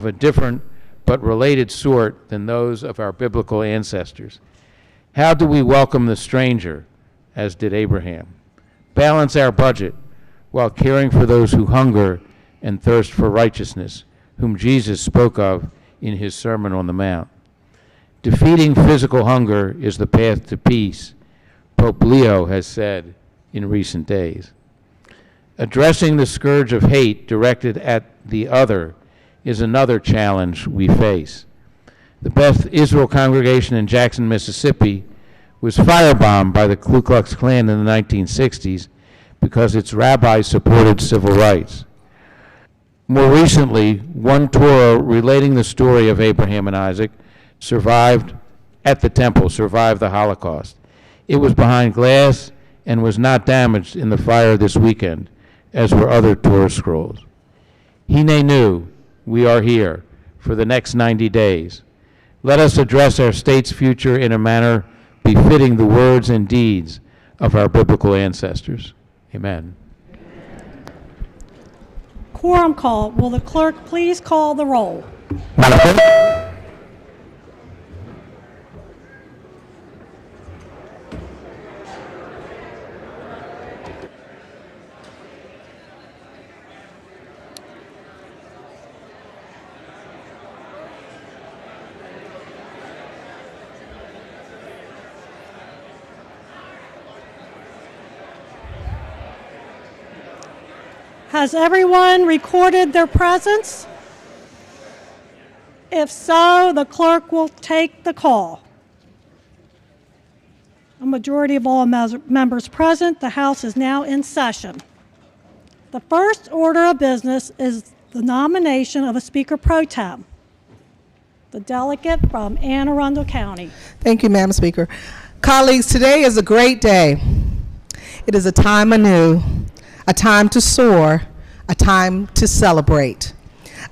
of a different but related sort than those of our biblical ancestors. How do we welcome the stranger, as did Abraham? Balance our budget while caring for those who hunger and thirst for righteousness, whom Jesus spoke of in his Sermon on the Mount. Defeating physical hunger is the path to peace, Pope Leo has said in recent days. Addressing the scourge of hate directed at the other is another challenge we face. The Beth Israel congregation in Jackson, Mississippi was firebombed by the Ku Klux Klan in the 1960s because its rabbis supported civil rights. More recently, one Torah relating the story of Abraham and Isaac survived the Holocaust. It was behind glass and was not damaged in the fire this weekend, as were other Torah scrolls. Hinenu, we are here for the next 90 days. Let us address our state's future in a manner befitting the words and deeds of our biblical ancestors. Amen. Quorum call. Will the clerk please call the roll? Has everyone recorded their presence? If so, the clerk will take the call. A majority of all members present, the House is now in session. The first order of business is the nomination of a Speaker Pro Tem, the delegate from Anne Arundel County. Thank you, Madam Speaker. Colleagues, today is a great day. It is a time anew, a time to soar, a time to celebrate,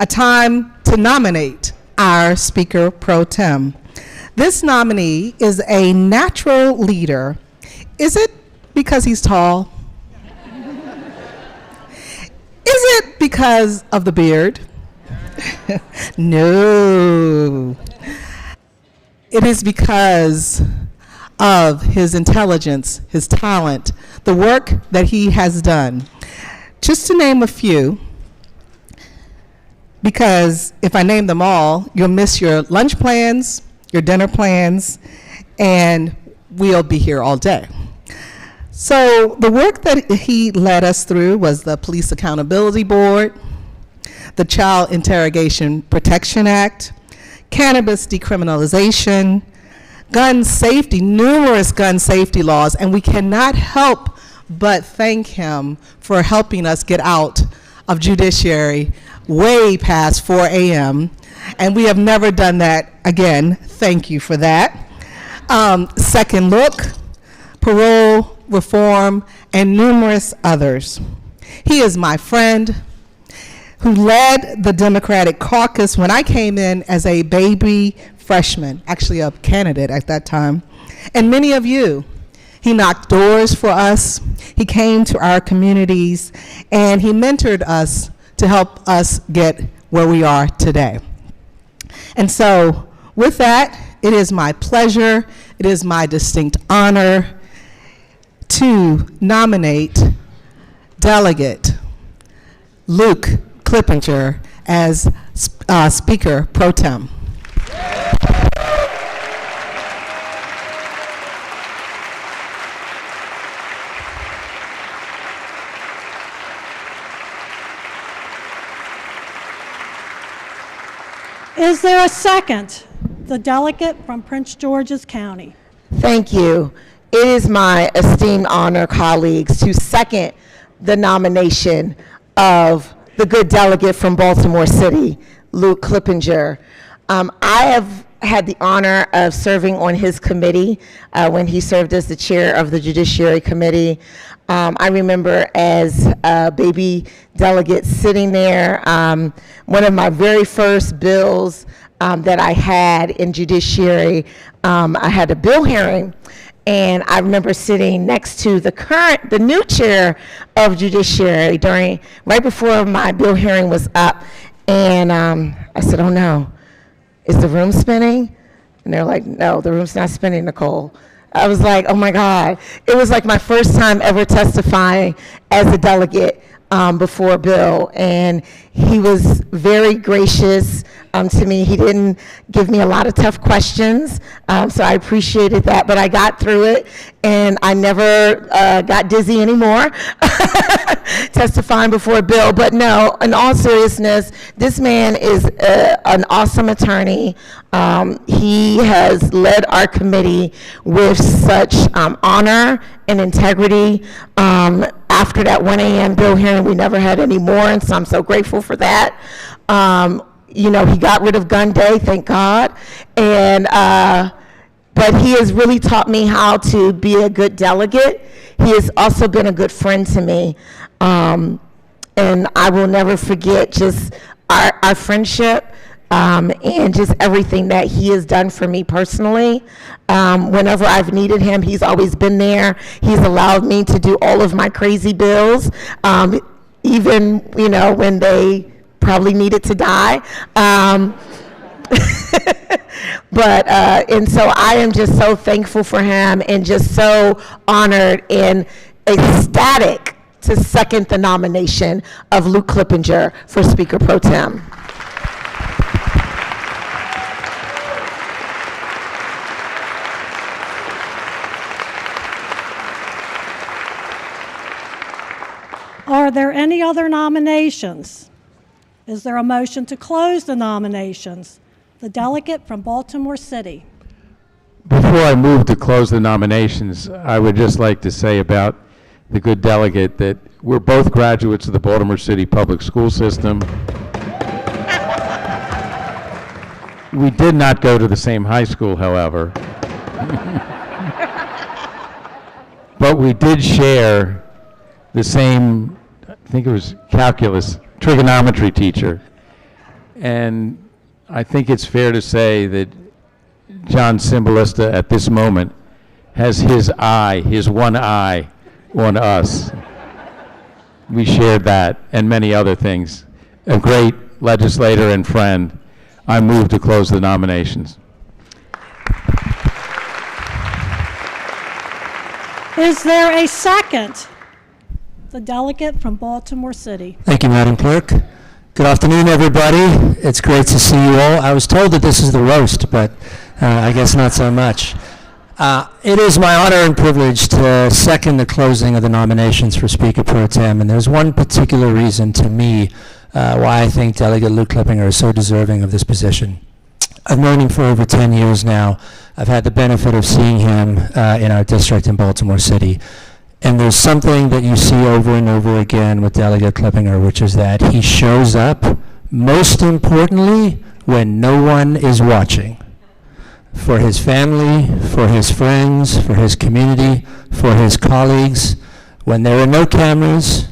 a time to nominate our Speaker Pro Tem. This nominee is a natural leader. Is it because he's tall? Is it because of the beard? No. It is because of his intelligence, his talent, the work that he has done. Just to name a few, because if I name them all, you'll miss your lunch plans, your dinner plans, and we'll be here all day. So the work that he led us through was the Police Accountability Board, the Child Interrogation Protection Act, cannabis decriminalization, gun safety, numerous gun safety laws, and we cannot help but thank him for helping us get out of judiciary way past 4 a.m., and we have never done that again. Thank you for that. Second Look, parole reform, and numerous others. He is my friend who led the Democratic caucus when I came in as a baby freshman, actually a candidate at that time, and many of you. He knocked doors for us, he came to our communities, and he mentored us to help us get where we are today. And so, with that, it is my pleasure, it is my distinct honor to nominate Delegate Luke Clippinger as Speaker Pro Tem. Is there a second? The delegate from Prince George's County. Thank you. It is my esteemed honor, colleagues, to second the nomination of the good delegate from Baltimore City, Luke Clippinger. I have had the honor of serving on his committee when he served as the chair of the Judiciary Committee. I remember as a baby delegate sitting there, one of my very first bills that I had in Judiciary, I had a bill hearing, and I remember sitting next to the new chair of Judiciary right before my bill hearing was up, And I said, oh no, is the room spinning? And they're like, no, the room's not spinning, Nicole. I was like, oh my God. It was like my first time ever testifying as a delegate before Bill. And he was very gracious to me. He didn't give me a lot of tough questions, so I appreciated that. But I got through it, and I never got dizzy anymore testifying before Bill. But no, in all seriousness, this man is an awesome attorney. He has led our committee with such honor and integrity. After that 1 a.m. Bill hearing, we never had any more, and so I'm so grateful for that. You know, he got rid of gun day, thank God. And but he has really taught me how to be a good delegate. He has also been a good friend to me. And I will never forget just our friendship and just everything that he has done for me personally. Whenever I've needed him, he's always been there. He's allowed me to do all of my crazy bills, even, you know, when they probably needed to die. But and so I am just so thankful for him and just so honored and ecstatic to second the nomination of Luke Clippinger for Speaker Pro Tem. Are there any other nominations? Is there a motion to close the nominations? The delegate from Baltimore City. Before I move to close the nominations, I would just like to say about the good delegate that we're both graduates of the Baltimore City Public School System. We did not go to the same high school, however. But we did share the same, I think it was calculus, trigonometry teacher. And I think it's fair to say that John Cymbalista at this moment has his eye, his one eye on us. We shared that and many other things. A great legislator and friend. I move to close the nominations. Is there a second? The delegate from Baltimore City. Thank you, Madam Clerk. Good afternoon, everybody. It's great to see you all. I was told that this is the roast, but I guess not so much. It is my honor and privilege to second the closing of the nominations for Speaker Pro Tem, and there's one particular reason to me why I think Delegate Luke Clippinger is so deserving of this position. I've known him for over 10 years now. I've had the benefit of seeing him in our district in Baltimore City. And there's something that you see over and over again with Delegate Clippinger, which is that he shows up, most importantly, when no one is watching. For his family, for his friends, for his community, for his colleagues. When there are no cameras,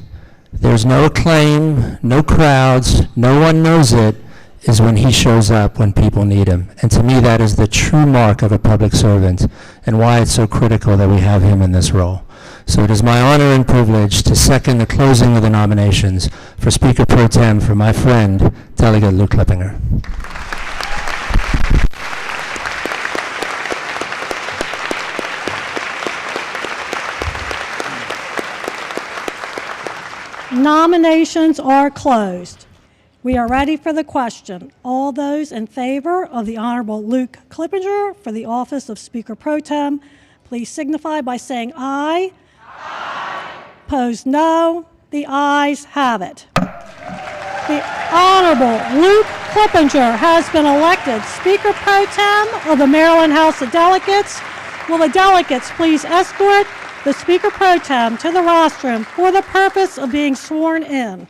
there's no acclaim, no crowds, no one knows it, is when he shows up when people need him. And to me, that is the true mark of a public servant and why it's so critical that we have him in this role. So it is my honor and privilege to second the closing of the nominations for Speaker Pro Tem for my friend, Delegate Luke Clippinger. Nominations are closed. We are ready for the question. All those in favor of the Honorable Luke Clippinger for the office of Speaker Pro Tem, please signify by saying aye. Aye. Opposed, no. The ayes have it. The Honorable Luke Clippinger has been elected Speaker Pro Tem of the Maryland House of Delegates. Will the delegates please escort the Speaker Pro Tem to the rostrum for the purpose of being sworn in?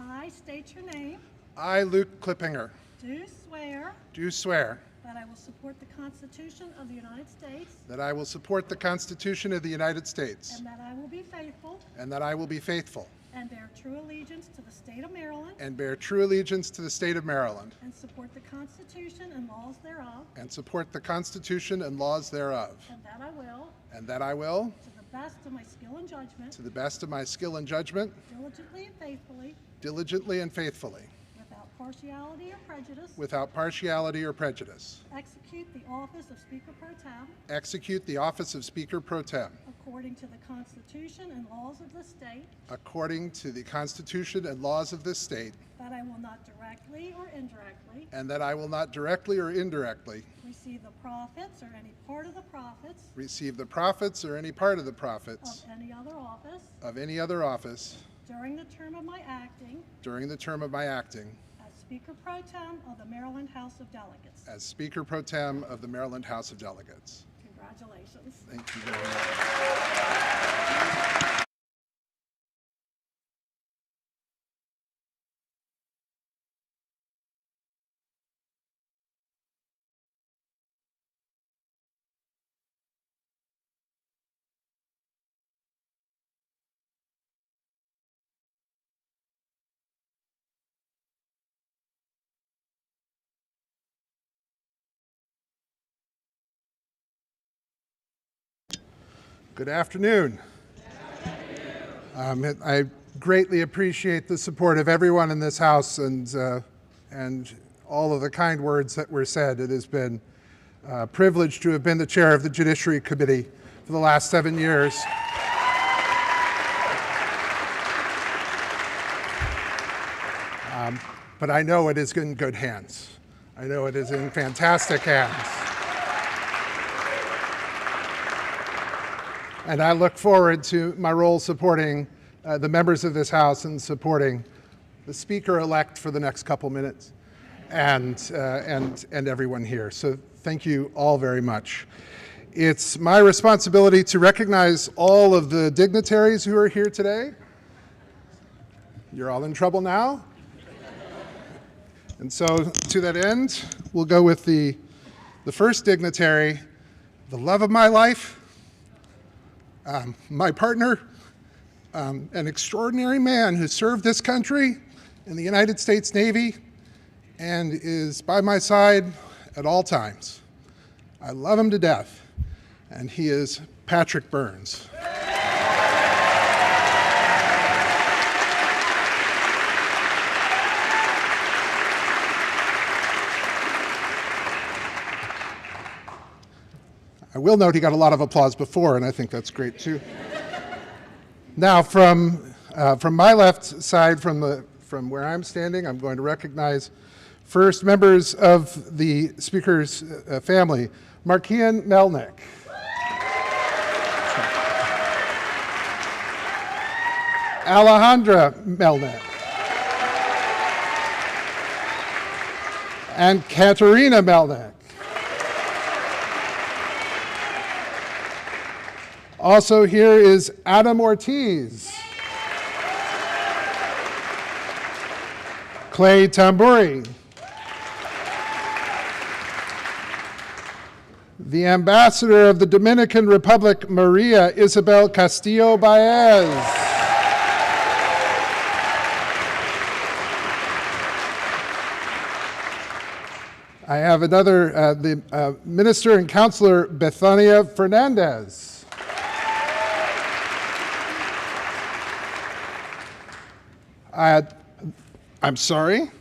I state your name, I, Luke Klippinger, do swear do swear that I will support the Constitution of the United States that I will support the Constitution of the United States and that I will be faithful and that I will be faithful and bear true allegiance to the state of Maryland and bear true allegiance to the state of Maryland and support the Constitution and laws thereof, and support the Constitution and laws thereof, and that I will, and that I will, to the best of my skill and judgment, to the best of my skill and judgment, diligently and faithfully, without partiality or prejudice, execute the office of Speaker Pro Tem execute the office of Speaker Pro Tem according to the Constitution and laws of the state, according to the Constitution and laws of this state, that I will not directly or indirectly and that I will not directly or indirectly receive the profits or any part of the profits receive the profits or any part of the profits of any other office of any other office during the term of my acting during the term of my acting as Speaker Pro Tem of the Maryland House of Delegates. as Speaker Pro Tem of the Maryland House of Delegates. Congratulations. Thank you very much. Good afternoon. I greatly appreciate the support of everyone in this house and all of the kind words that were said. It has been a privilege to have been the chair of the Judiciary Committee for the last 7 years. But I know it is in good hands. I know it is in fantastic hands. And I look forward to my role supporting the members of this House and supporting the Speaker-elect for the next couple minutes and everyone here. So thank you all very much. It's my responsibility to recognize all of the dignitaries who are here today. You're all in trouble now. And so to that end, we'll go with the first dignitary, the love of my life, my partner, an extraordinary man who served this country in the United States Navy and is by my side at all times. I love him to death, and he is Patrick Burns. I will note he got a lot of applause before, and I think that's great too. Now, from my left side, from where I'm standing, I'm going to recognize first members of the Speaker's family. Markian Melnick. Alejandra Melnick. And Katerina Melnick. Also here is Adam Ortiz. Clay Tamburi. The Ambassador of the Dominican Republic, Maria Isabel Castillo Baez. I have another, the Minister and Counselor, Bethania Fernandez. I'm sorry.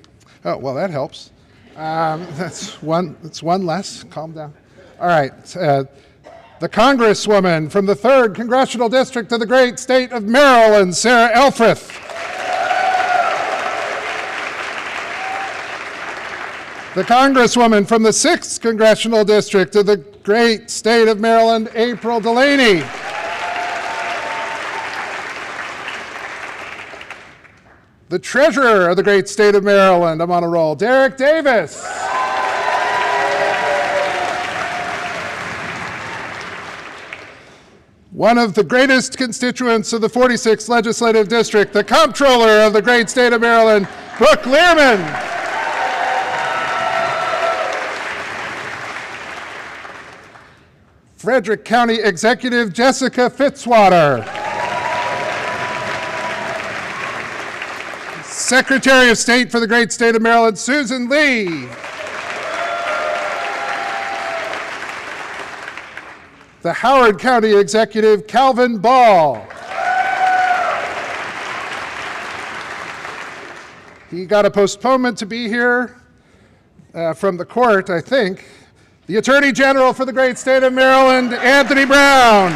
Oh, well, that helps. That's one less. Calm down. All right. The Congresswoman from the 3rd Congressional District of the great state of Maryland, Sarah Elfreth. The Congresswoman from the 6th Congressional District of the great state of Maryland, April Delaney. The Treasurer of the great state of Maryland, I'm on a roll, Derek Davis. one of the greatest constituents of the 46th Legislative District, the Comptroller of the great state of Maryland, Brooke Learman. Frederick County Executive Jessica Fitzwater. Secretary of State for the great state of Maryland, Susan Lee. The Howard County Executive, Calvin Ball. He got a postponement to be here from the court, I think. The Attorney General for the great state of Maryland, Anthony Brown.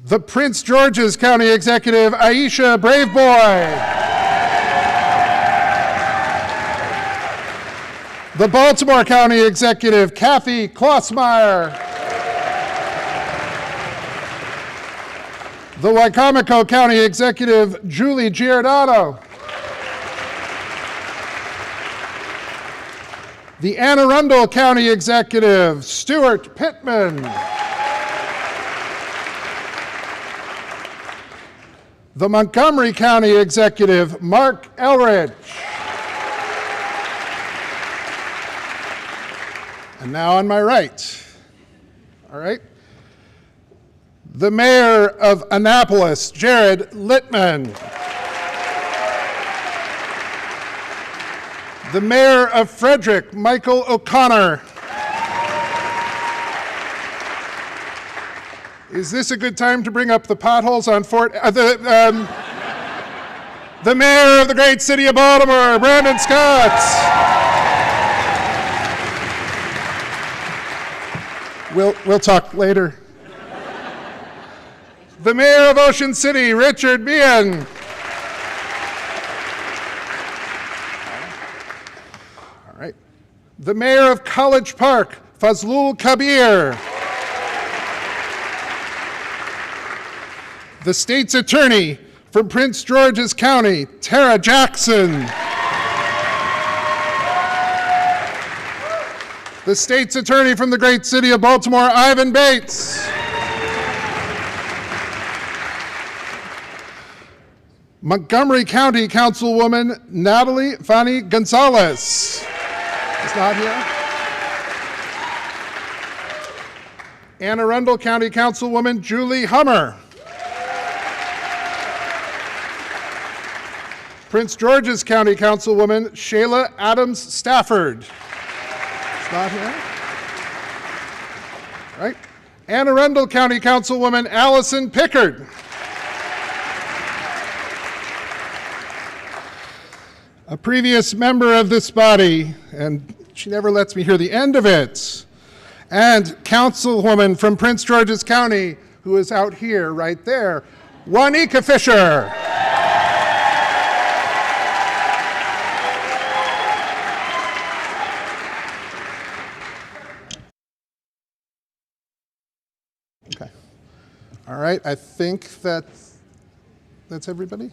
The Prince George's County Executive, Aisha Braveboy. The Baltimore County Executive, Kathy Klossmeyer. The Wicomico County Executive, Julie Giordano. The Anne Arundel County Executive, Stuart Pittman. The Montgomery County Executive, Mark Elridge. And now on my right, all right, the Mayor of Annapolis, Jared Littman. The Mayor of Frederick, Michael O'Connor. Is this a good time to bring up the potholes on the Mayor of the great city of Baltimore, Brandon Scott. We'll talk later. The Mayor of Ocean City, Richard Meehan. All right. The Mayor of College Park, Fazlul Kabir. The State's Attorney from Prince George's County, Tara Jackson. The State's Attorney from the great city of Baltimore, Ivan Bates. Montgomery County Councilwoman, Natalie Fanny Gonzalez. Is not here. Anne Arundel County Councilwoman, Julie Hummer. Prince George's County Councilwoman, Shayla Adams Stafford. Is not here. Right. Anne Arundel County Councilwoman, Allison Pickard. A previous member of this body, and she never lets me hear the end of it, and Councilwoman from Prince George's County, who is out here, right there, Juanica Fisher. Okay. All right, I think that's everybody.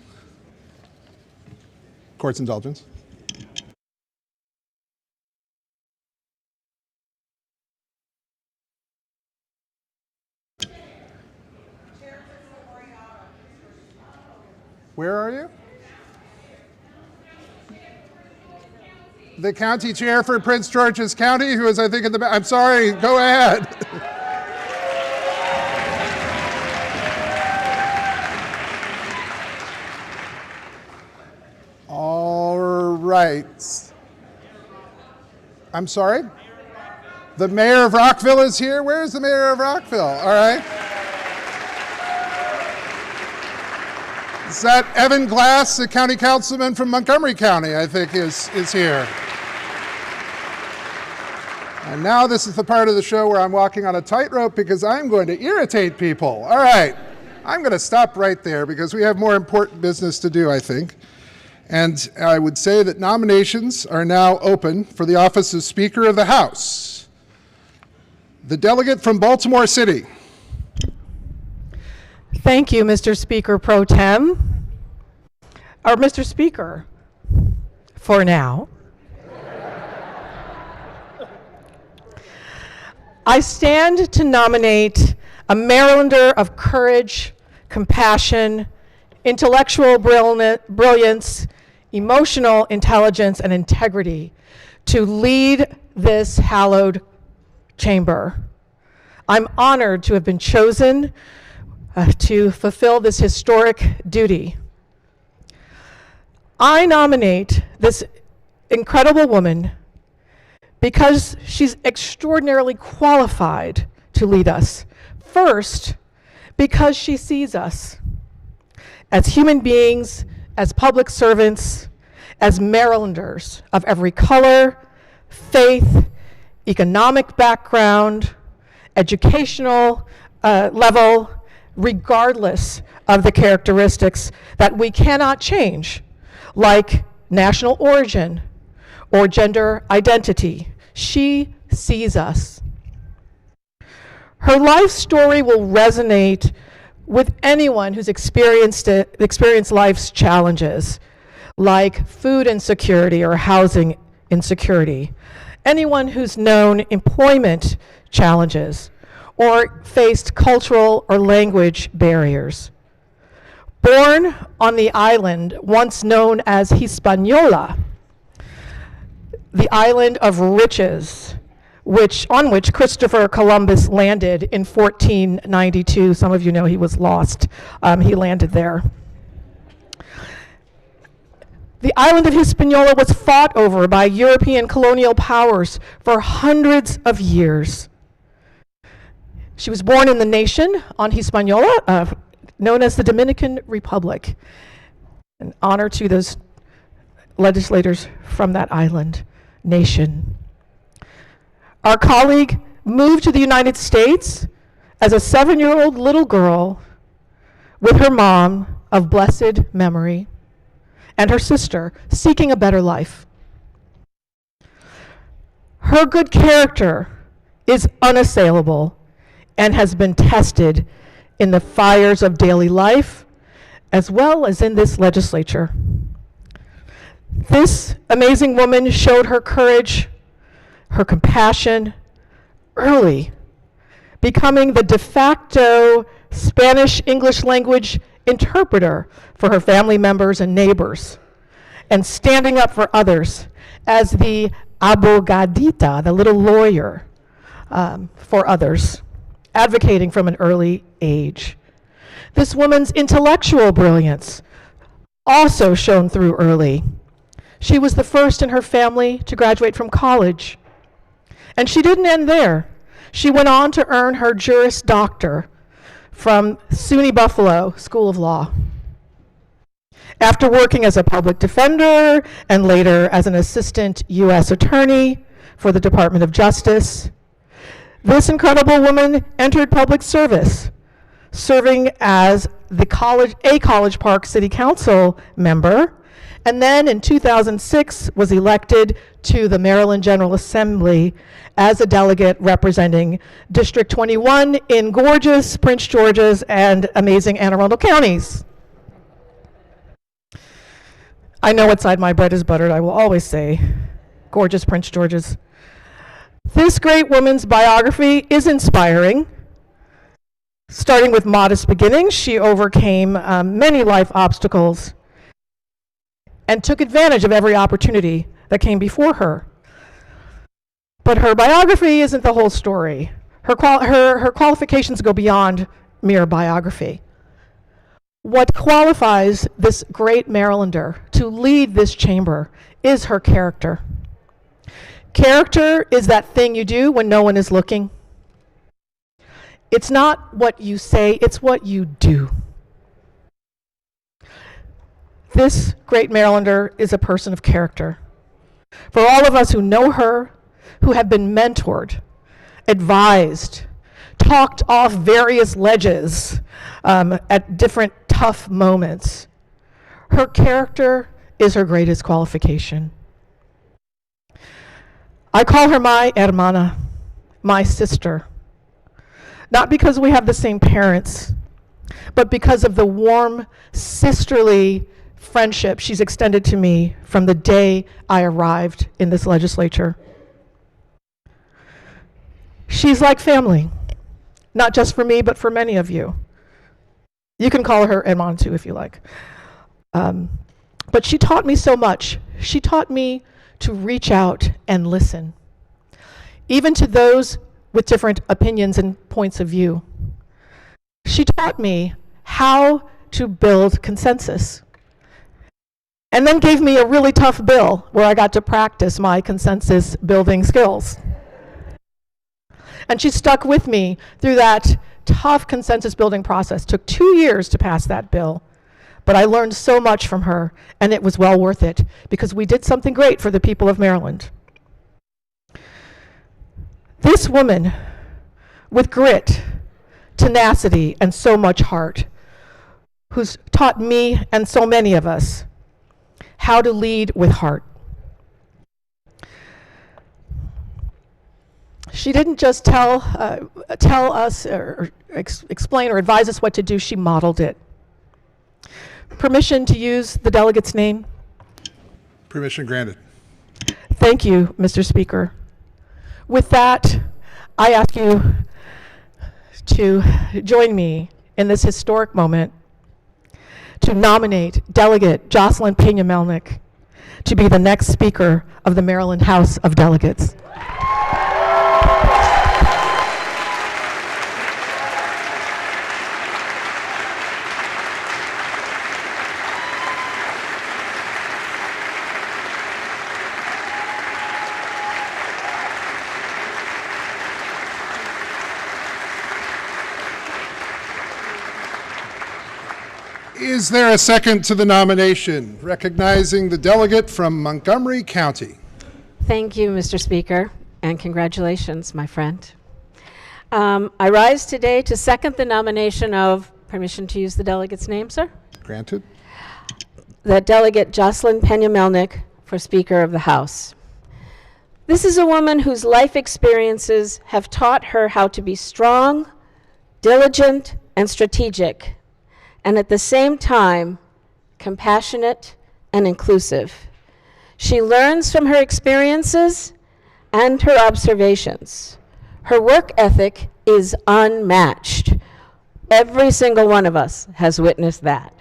Court's indulgence. Where are you? The county chair for Prince George's County, who is, I think, in the back. I'm sorry, go ahead. All right. I'm sorry? The mayor of Rockville is here. Where's the mayor of Rockville? All right. Is that Evan Glass, the county councilman from Montgomery County, I think is here. And now this is the part of the show where I'm walking on a tightrope because I'm going to irritate people. All right. I'm going to stop right there because we have more important business to do, I think. And I would say that nominations are now open for the office of Speaker of the House. The delegate from Baltimore City. Thank you, Mr. Speaker Pro Tem. Or Mr. Speaker, for now. I stand to nominate a Marylander of courage, compassion, intellectual brilliance, emotional intelligence, and integrity to lead this hallowed chamber. I'm honored to have been chosen to fulfill this historic duty. I nominate this incredible woman because she's extraordinarily qualified to lead us. First, because she sees us as human beings, as public servants, as Marylanders of every color, faith, economic background, educational level, regardless of the characteristics that we cannot change, like national origin or gender identity. She sees us. Her life story will resonate with anyone who's experienced life's challenges, like food insecurity or housing insecurity. Anyone who's known employment challenges or faced cultural or language barriers. Born on the island once known as Hispaniola, the island of riches, on which Christopher Columbus landed in 1492. Some of you know he was lost. He landed there. The island of Hispaniola was fought over by European colonial powers for hundreds of years. She was born in the nation on Hispaniola, known as the Dominican Republic. An honor to those legislators from that island nation. Our colleague moved to the United States as a 7-year-old little girl with her mom of blessed memory and her sister seeking a better life. Her good character is unassailable and has been tested in the fires of daily life as well as in this legislature. This amazing woman showed her courage, her compassion early, becoming the de facto Spanish-English language interpreter for her family members and neighbors, and standing up for others as the abogadita, the little lawyer for others, advocating from an early age. This woman's intellectual brilliance also shone through early. She was the first in her family to graduate from college. And she didn't end there. She went on to earn her Juris Doctor from SUNY Buffalo School of Law. After working as a public defender and later as an assistant U.S. attorney for the Department of Justice, this incredible woman entered public service, serving as a College Park City Council member, and then in 2006 was elected to the Maryland General Assembly as a delegate representing District 21 in gorgeous Prince George's and amazing Anne Arundel counties. I know what side my bread is buttered, I will always say gorgeous Prince George's. This great woman's biography is inspiring. Starting with modest beginnings, she overcame many life obstacles and took advantage of every opportunity that came before her. But her biography isn't the whole story. Her qualifications go beyond mere biography. What qualifies this great Marylander to lead this chamber is her character. Character is that thing you do when no one is looking. It's not what you say, it's what you do. This great Marylander is a person of character. For all of us who know her, who have been mentored, advised, talked off various ledges at different tough moments, her character is her greatest qualification. I call her my hermana, my sister, not because we have the same parents, but because of the warm, sisterly friendship she's extended to me from the day I arrived in this legislature. She's like family, not just for me, but for many of you. You can call her Edmond too if you like. But she taught me so much. She taught me to reach out and listen, even to those with different opinions and points of view. She taught me how to build consensus, and then gave me a really tough bill where I got to practice my consensus building skills. And she stuck with me through that tough consensus building process. Took 2 years to pass that bill, but I learned so much from her, and it was well worth it because we did something great for the people of Maryland. This woman, with grit, tenacity, and so much heart, who's taught me and so many of us how to lead with heart. She didn't just tell us or explain or advise us what to do, she modeled it. Permission to use the delegate's name? Permission granted. Thank you, Mr. Speaker. With that, I ask you to join me in this historic moment to nominate Delegate Jocelyn Pena-Melnick to be the next Speaker of the Maryland House of Delegates. Is there a second to the nomination? Recognizing the delegate from Montgomery County. Thank you, Mr. Speaker, and congratulations, my friend. I rise today to second the nomination of, permission to use the delegate's name, sir? Granted. The delegate Jocelyn Pena-Melnick for Speaker of the House. This is a woman whose life experiences have taught her how to be strong, diligent, and strategic, and at the same time, compassionate and inclusive. She learns from her experiences and her observations. Her work ethic is unmatched. Every single one of us has witnessed that.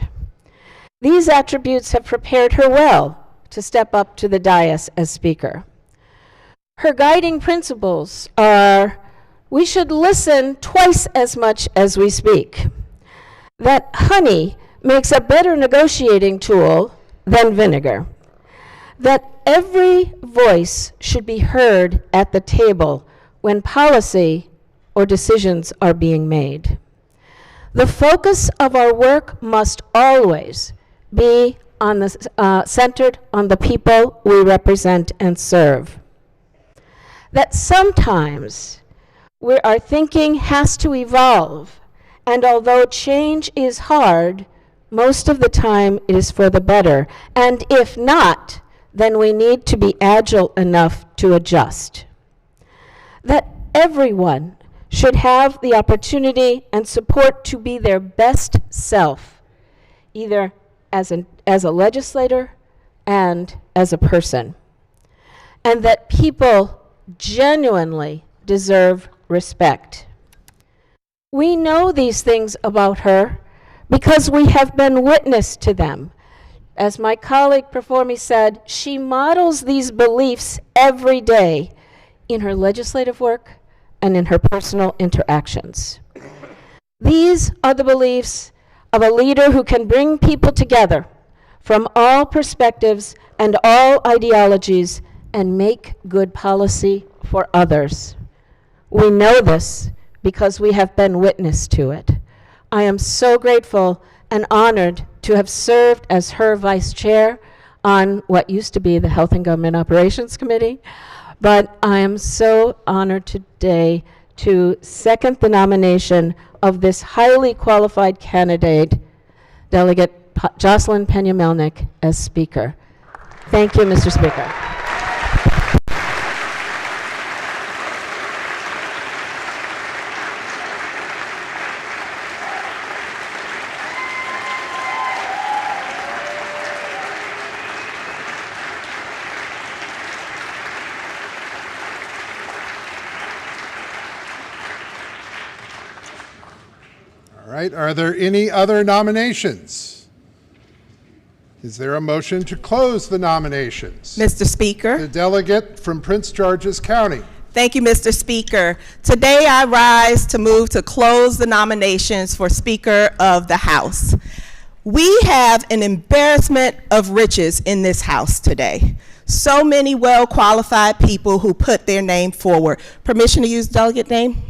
These attributes have prepared her well to step up to the dais as Speaker. Her guiding principles are, we should listen twice as much as we speak. That honey makes a better negotiating tool than vinegar. That every voice should be heard at the table when policy or decisions are being made. The focus of our work must always be centered on the people we represent and serve. That sometimes our thinking has to evolve, and although change is hard, most of the time it is for the better. And if not, then we need to be agile enough to adjust. That everyone should have the opportunity and support to be their best self, either as a legislator and as a person. And that people genuinely deserve respect. We know these things about her because we have been witness to them. As my colleague before me said, she models these beliefs every day in her legislative work and in her personal interactions. These are the beliefs of a leader who can bring people together from all perspectives and all ideologies and make good policy for others. We know this because we have been witness to it. I am so grateful and honored to have served as her vice chair on what used to be the Health and Government Operations Committee, but I am so honored today to second the nomination of this highly qualified candidate, Delegate Jocelyn Pena-Melnick, as Speaker. Thank you, Mr. Speaker. All right, are there any other nominations? Is there a motion to close the nominations? Mr. Speaker. The delegate from Prince George's County. Thank you, Mr. Speaker. Today I rise to move to close the nominations for Speaker of the House. We have an embarrassment of riches in this House today. So many well-qualified people who put their name forward. Permission to use delegate name?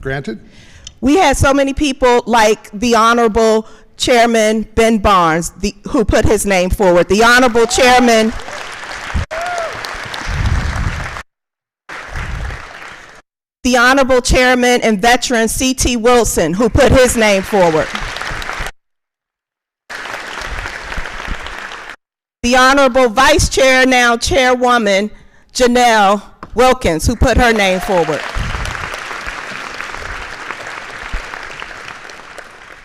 Granted. We had so many people like the Honorable Chairman Ben Barnes, who put his name forward. The Honorable Chairman the Honorable Chairman and veteran C.T. Wilson, who put his name forward. The Honorable Vice Chair, now Chairwoman, Janelle Wilkins, who put her name forward.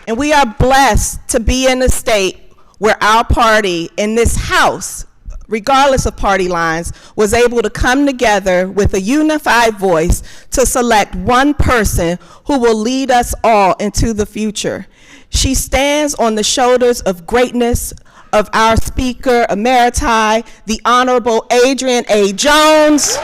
And we are blessed to be in a state where our party in this House, regardless of party lines, was able to come together with a unified voice to select one person who will lead us all into the future. She stands on the shoulders of greatness of our Speaker Emeriti, the Honorable Adrian A. Jones.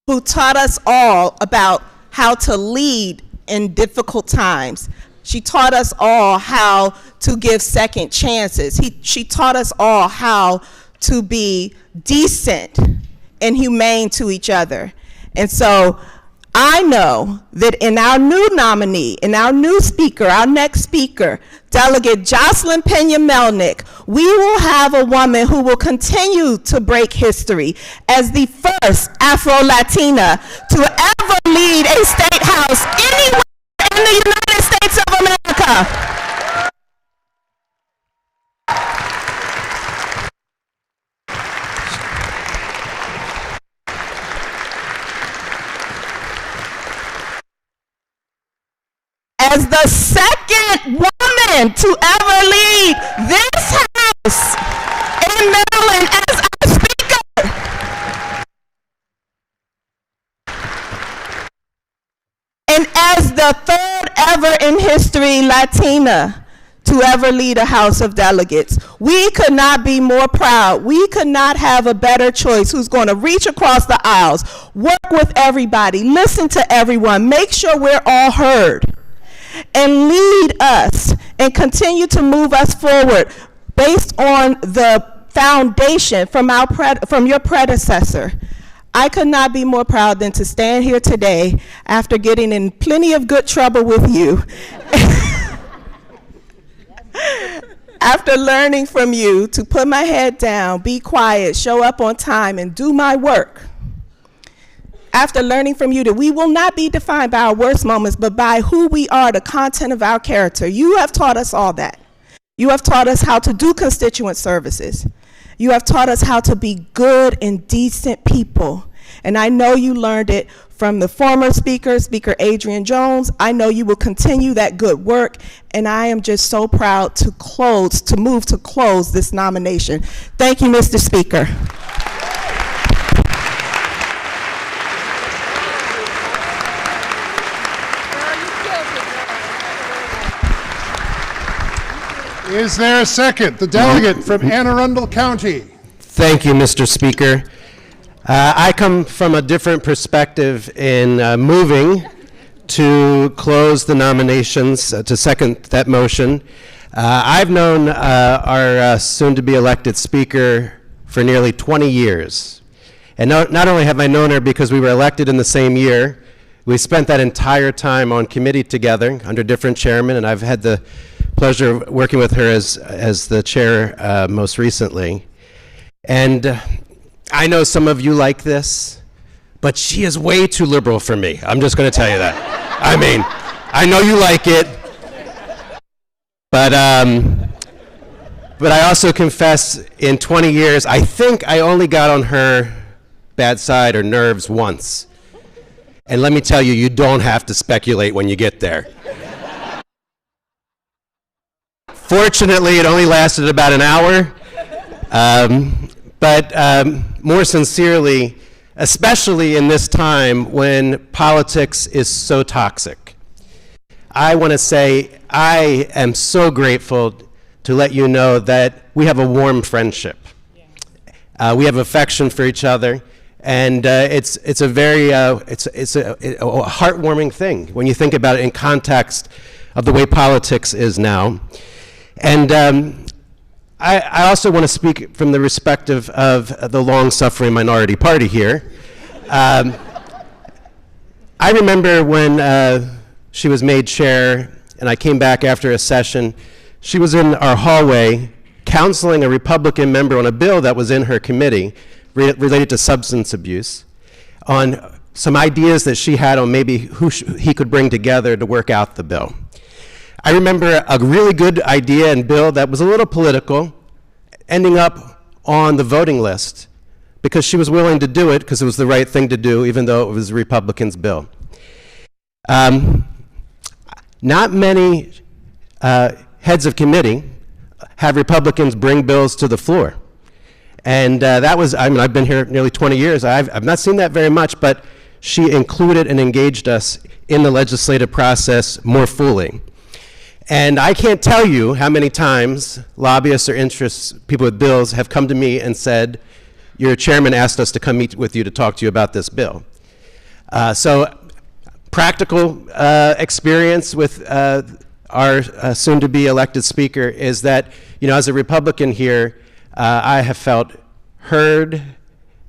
Who taught us all about how to lead in difficult times. She taught us all how to give second chances. She taught us all how to be decent and humane to each other. And so I know that in our new nominee, in our new speaker, our next speaker, Delegate Jocelyn Pena-Melnick, we will have a woman who will continue to break history as the first Afro-Latina to ever lead a state house anywhere in the United States of America. As the second woman to ever lead this House in Maryland as our Speaker. And as the third ever in history Latina to ever lead a House of Delegates. We could not be more proud. We could not have a better choice who's going to reach across the aisles, work with everybody, listen to everyone, make sure we're all heard, and lead us and continue to move us forward based on the foundation from your predecessor. I could not be more proud than to stand here today after getting in plenty of good trouble with you. After learning from you to put my head down, be quiet, show up on time, and do my work. After learning from you that we will not be defined by our worst moments, but by who we are, the content of our character. You have taught us all that. You have taught us how to do constituent services. You have taught us how to be good and decent people. And I know you learned it from the former speaker, Speaker Adrian Jones. I know you will continue that good work, and I am just so proud to move to close this nomination. Thank you, Mr. Speaker. Is there a second? The delegate from Anne Arundel County. Thank you, Mr. Speaker. I come from a different perspective in moving to close the nominations, to second that motion. I've known our soon-to-be elected speaker for nearly 20 years. And not only have I known her because we were elected in the same year, we spent that entire time on committee together under different chairmen, and I've had the pleasure of working with her as the chair most recently. And I know some of you like this, but she is way too liberal for me. I'm just going to tell you that. I mean, I know you like it, but But I also confess, in 20 years, I think I only got on her bad side or nerves once. And let me tell you, you don't have to speculate when you get there. Fortunately, it only lasted about an hour. But more sincerely, especially in this time when politics is so toxic, I want to say I am so grateful to let you know that we have a warm friendship. We have affection for each other, and it's a very it's a heartwarming thing when you think about it in context of the way politics is now. And I also want to speak from the perspective of the long-suffering minority party here. I remember when she was made chair, and I came back after a session. She was in our hallway counseling a Republican member on a bill that was in her committee related to substance abuse, on some ideas that she had on maybe who he could bring together to work out the bill. I remember a really good idea and bill that was a little political ending up on the voting list because she was willing to do it because it was the right thing to do, even though it was a Republican's bill. Not many heads of committee have Republicans bring bills to the floor. And that was, I mean, I've been here nearly 20 years. I've not seen that very much, but she included and engaged us in the legislative process more fully. And I can't tell you how many times lobbyists or interests, people with bills, have come to me and said, your chairman asked us to come meet with you to talk to you about this bill. So practical experience with our soon-to-be elected speaker is that, you know, as a Republican here, I have felt heard,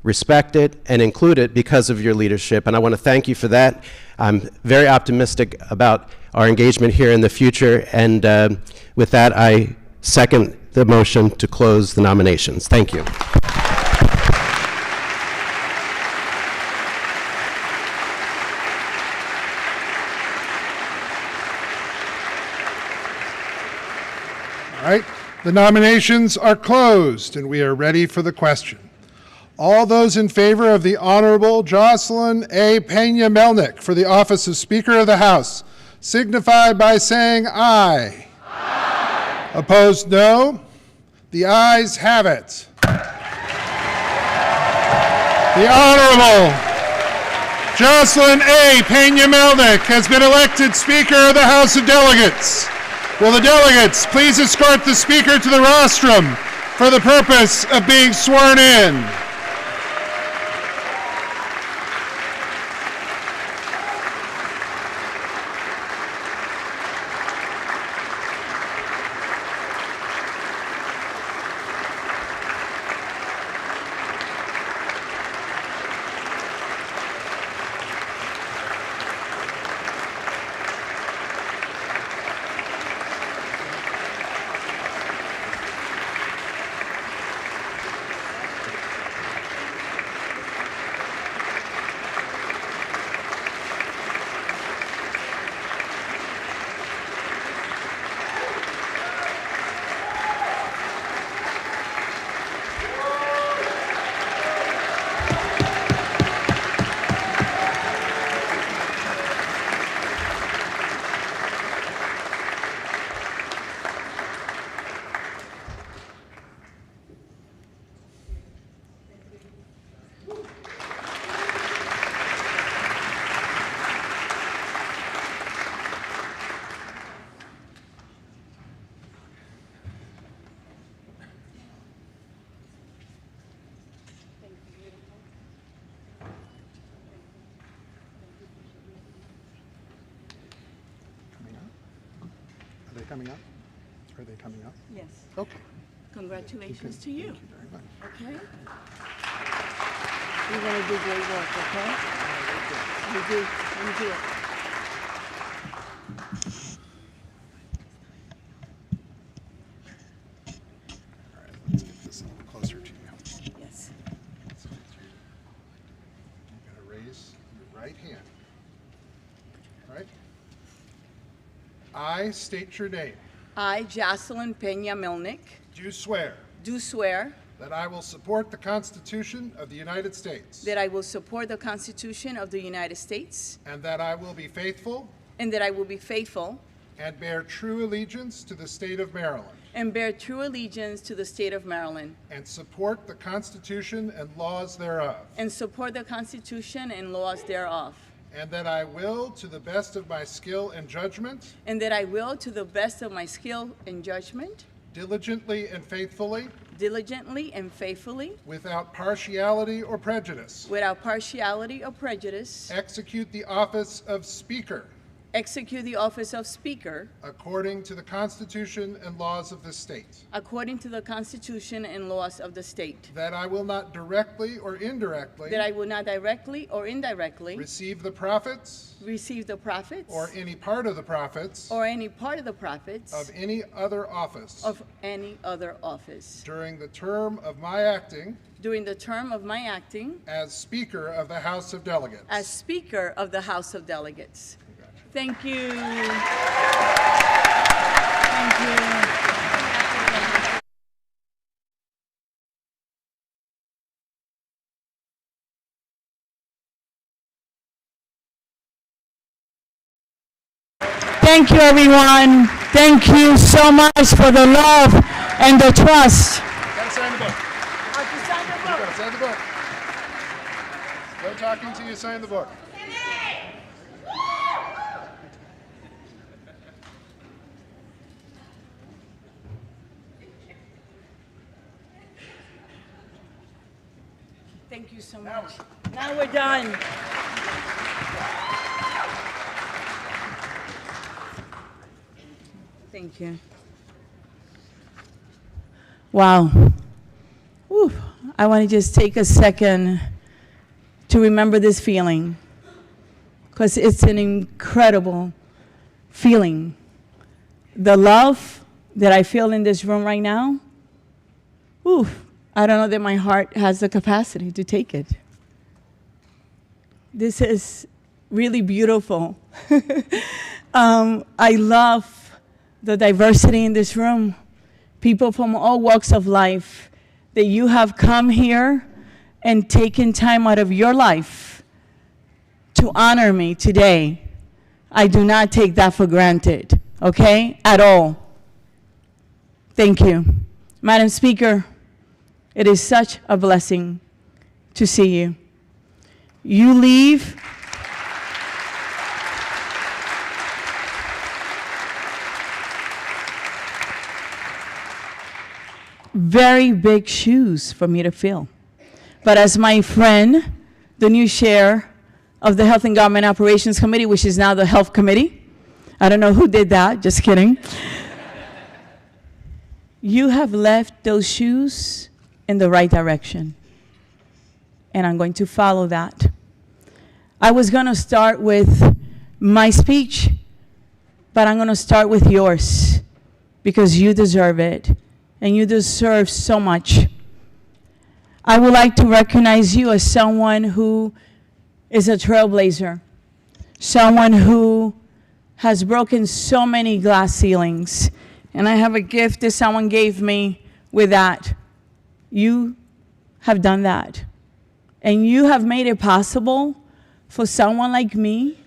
respected, and included because of your leadership, and I want to thank you for that. I'm very optimistic about our engagement here in the future, and with that, I second the motion to close the nominations. Thank you. All right, the nominations are closed, and we are ready for the question. All those in favor of the Honorable Jocelyn A. Peña-Melnyk for the office of Speaker of the House signify by saying aye. Aye. Opposed, no. The ayes have it. The Honorable Jocelyn A. Peña-Melnyk has been elected Speaker of the House of Delegates. Will the delegates please escort the Speaker to the rostrum for the purpose of being sworn in? Are they coming up? Are they coming up? Yes. Okay. Congratulations to you. Thank you very much. Okay? You're going to do great work, okay? You do. You do. All right, let's get this a little closer to you. Yes. You're going to raise your right hand. All right? I state your name. I, Jocelyn Peña-Melnyk, Do do swear do swear that I will support the Constitution of the United States that I will support the Constitution of the United States and that I will be faithful and that I will be faithful and bear true allegiance to the state of Maryland and bear true allegiance to the state of Maryland and support the Constitution and laws thereof, and support the Constitution and laws thereof, and that I will, to the best of my skill and judgment, and that I will, to the best of my skill and judgment, diligently and faithfully, without partiality or prejudice, without partiality or prejudice, execute the office of Speaker execute the office of Speaker according to the Constitution and laws of the state. according to the Constitution and laws of the state. That I will not directly or indirectly That I will not directly or indirectly receive the profits receive the profits or any part of the profits or any part of the profits of any other office of any other office during the term of my acting during the term of my acting as Speaker of the House of Delegates. as Speaker of the House of Delegates. Thank you. Thank you. Thank you, everyone. Thank you so much for the love and the trust. Gotta sign the book. You gotta sign the book. No talking till you sign the book. Thank you so much. Now we're done. Thank you. Wow. Whew. I want to just take a second to remember this feeling, because it's an incredible feeling. The love that I feel in this room right now, I don't know that my heart has the capacity to take it. This is really beautiful. I love the diversity in this room. People from all walks of life, that you have come here and taken time out of your life to honor me today. I do not take that for granted, okay, at all. Thank you. Madam Speaker, it is such a blessing to see you. You leave very big shoes for me to fill. But as my friend, the new chair of the Health and Government Operations Committee, which is now the Health Committee, I don't know who did that, just kidding. You have left those shoes in the right direction, and I'm going to follow that. I was going to start with my speech, but I'm going to start with yours, because you deserve it, and you deserve so much. I would like to recognize you as someone who is a trailblazer, someone who has broken so many glass ceilings, and I have a gift that someone gave me with that. You have done that, and you have made it possible for someone like me,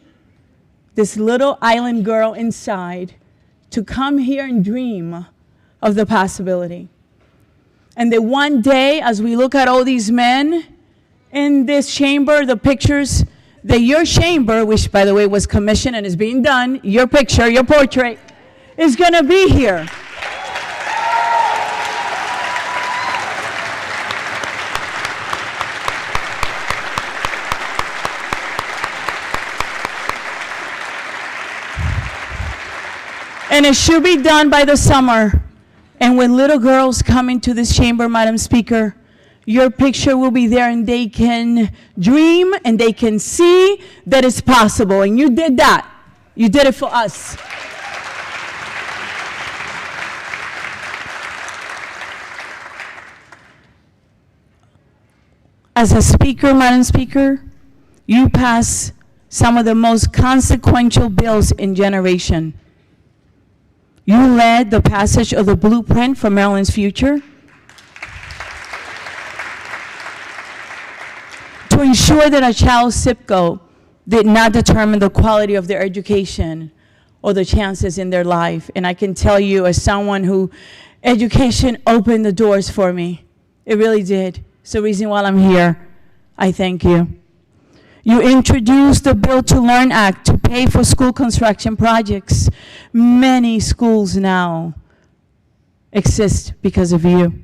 this little island girl inside, to come here and dream of the possibility. And that one day, as we look at all these men in this chamber, the pictures, that your chamber, which by the way was commissioned and is being done, your picture, your portrait, is gonna be here. And it should be done by the summer. And when little girls come into this chamber, Madam Speaker, your picture will be there, and they can dream and they can see that it's possible. And you did that. You did it for us. As a speaker, Madam Speaker, you pass some of the most consequential bills in generation. You led the passage of the blueprint for Maryland's future to ensure that a child's zip code did not determine the quality of their education or the chances in their life. And I can tell you, as someone who education opened the doors for me, it really did. It's the reason why I'm here. I thank you. You introduced the Build to Learn Act to pay for school construction projects. Many schools now exist because of you.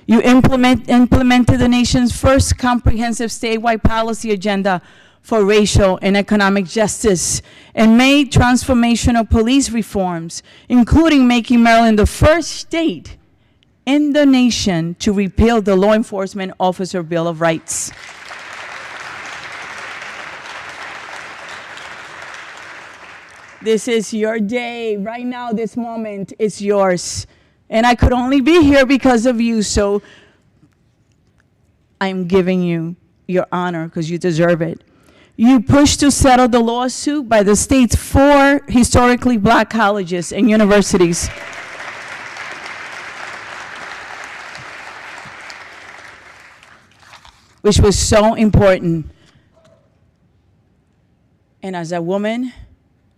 You implemented the nation's first comprehensive statewide policy agenda for racial and economic justice and made transformational police reforms, including making Maryland the first state in the nation to repeal the Law Enforcement Officer Bill of Rights. This is your day. Right now, this moment is yours. And I could only be here because of you, so I'm giving you your honor because you deserve it. You pushed to settle the lawsuit by the state's 4 historically black colleges and universities. Which was so important. And as a woman,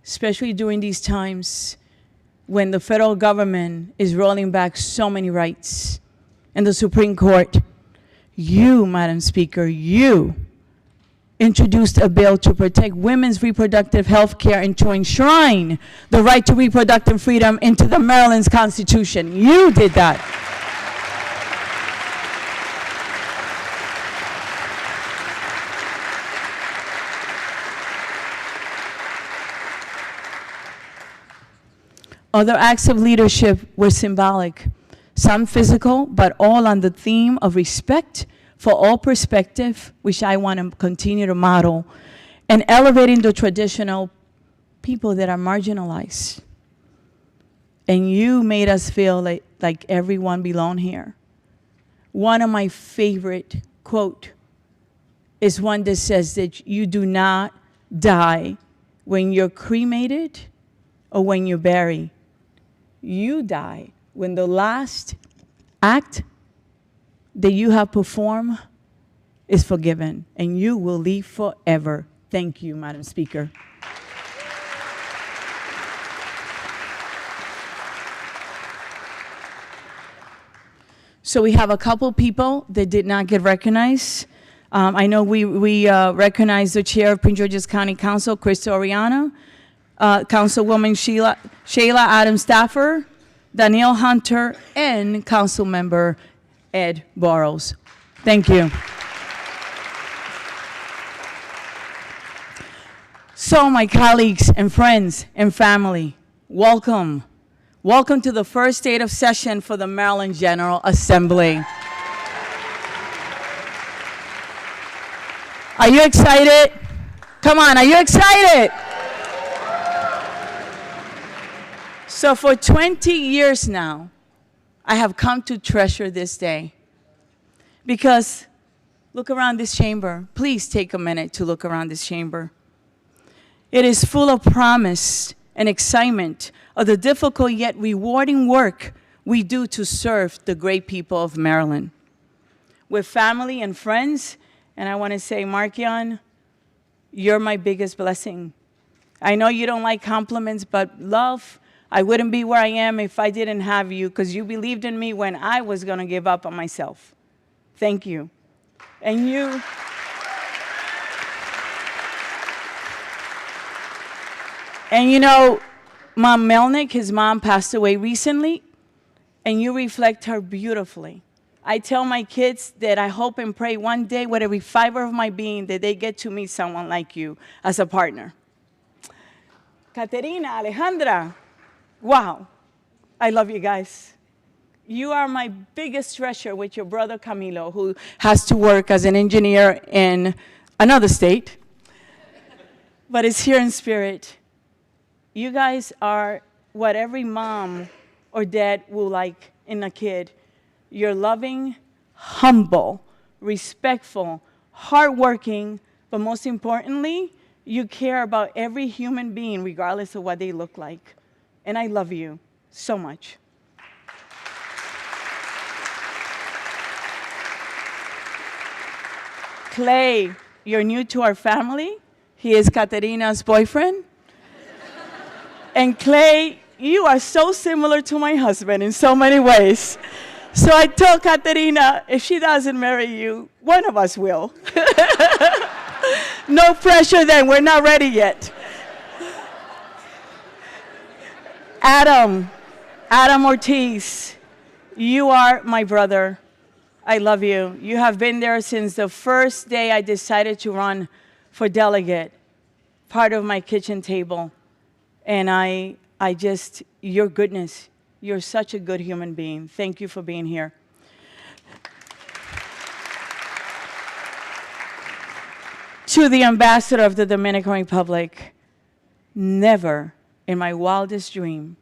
especially during these times when the federal government is rolling back so many rights, and the Supreme Court, you, Madam Speaker, you introduced a bill to protect women's reproductive health care and to enshrine the right to reproductive freedom into the Maryland's Constitution. You did that. Other acts of leadership were symbolic, some physical, but all on the theme of respect for all perspective, which I want to continue to model, and elevating the traditional people that are marginalized. And you made us feel like everyone belonged here. One of my favorite quote is one that says that you do not die when you're cremated or when you're buried. You die when the last act that you have performed is forgiven, and you will live forever. Thank you, Madam Speaker. So we have a couple people that did not get recognized. I know we recognize the chair of Prince George's County Council, Krista Oriana, Councilwoman Shayla Adams Stafford, Danielle Hunter, and Councilmember Ed Burrows. Thank you. So my colleagues and friends and family, welcome. Welcome to the first state of session for the Maryland General Assembly. Are you excited? Come on, are you excited? So for 20 years now, I have come to treasure this day. Because look around this chamber. Please take a minute to look around this chamber. It is full of promise and excitement of the difficult yet rewarding work we do to serve the great people of Maryland. With family and friends, and I want to say, Markion, you're my biggest blessing. I know you don't like compliments, but love, I wouldn't be where I am if I didn't have you, because you believed in me when I was going to give up on myself. Thank you. And you... And you know, Mom Melnick, his mom passed away recently, and you reflect her beautifully. I tell my kids that I hope and pray one day with every fiber of my being that they get to meet someone like you as a partner. Caterina, Alejandra, wow, I love you guys. You are my biggest treasure with your brother Camilo, who has to work as an engineer in another state, but is here in spirit. You guys are what every mom or dad will like in a kid. You're loving, humble, respectful, hardworking, but most importantly, you care about every human being regardless of what they look like. And I love you. so much. Clay, you're new to our family. He is Caterina's boyfriend. And Clay, you are so similar to my husband in so many ways. So I told Caterina, if she doesn't marry you, one of us will. No pressure then, we're not ready yet. Adam Ortiz, you are my brother. I love you. You have been there since the first day I decided to run for delegate, part of my kitchen table. And I just, your goodness, you're such a good human being. Thank you for being here. To the ambassador of the Dominican Republic, never in my wildest dream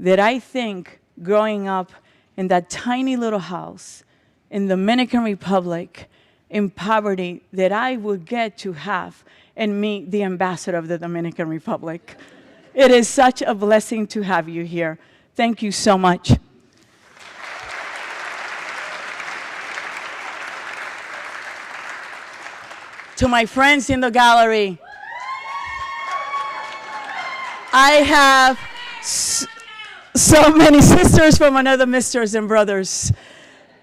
did I think growing up in that tiny little house in the Dominican Republic in poverty that I would get to have and meet the ambassador of the Dominican Republic. It is such a blessing to have you here. Thank you so much. To my friends in the gallery, I have so many sisters from another misters and brothers.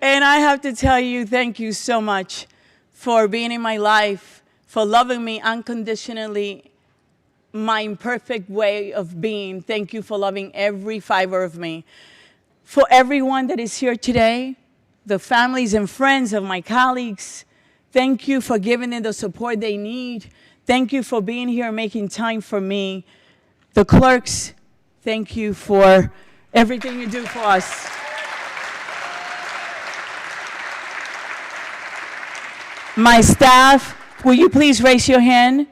And I have to tell you, thank you so much for being in my life, for loving me unconditionally, my imperfect way of being. Thank you for loving every fiber of me. For everyone that is here today, the families and friends of my colleagues, thank you for giving them the support they need. Thank you for being here and making time for me. The clerks, thank you for everything you do for us. My staff, will you please raise your hand?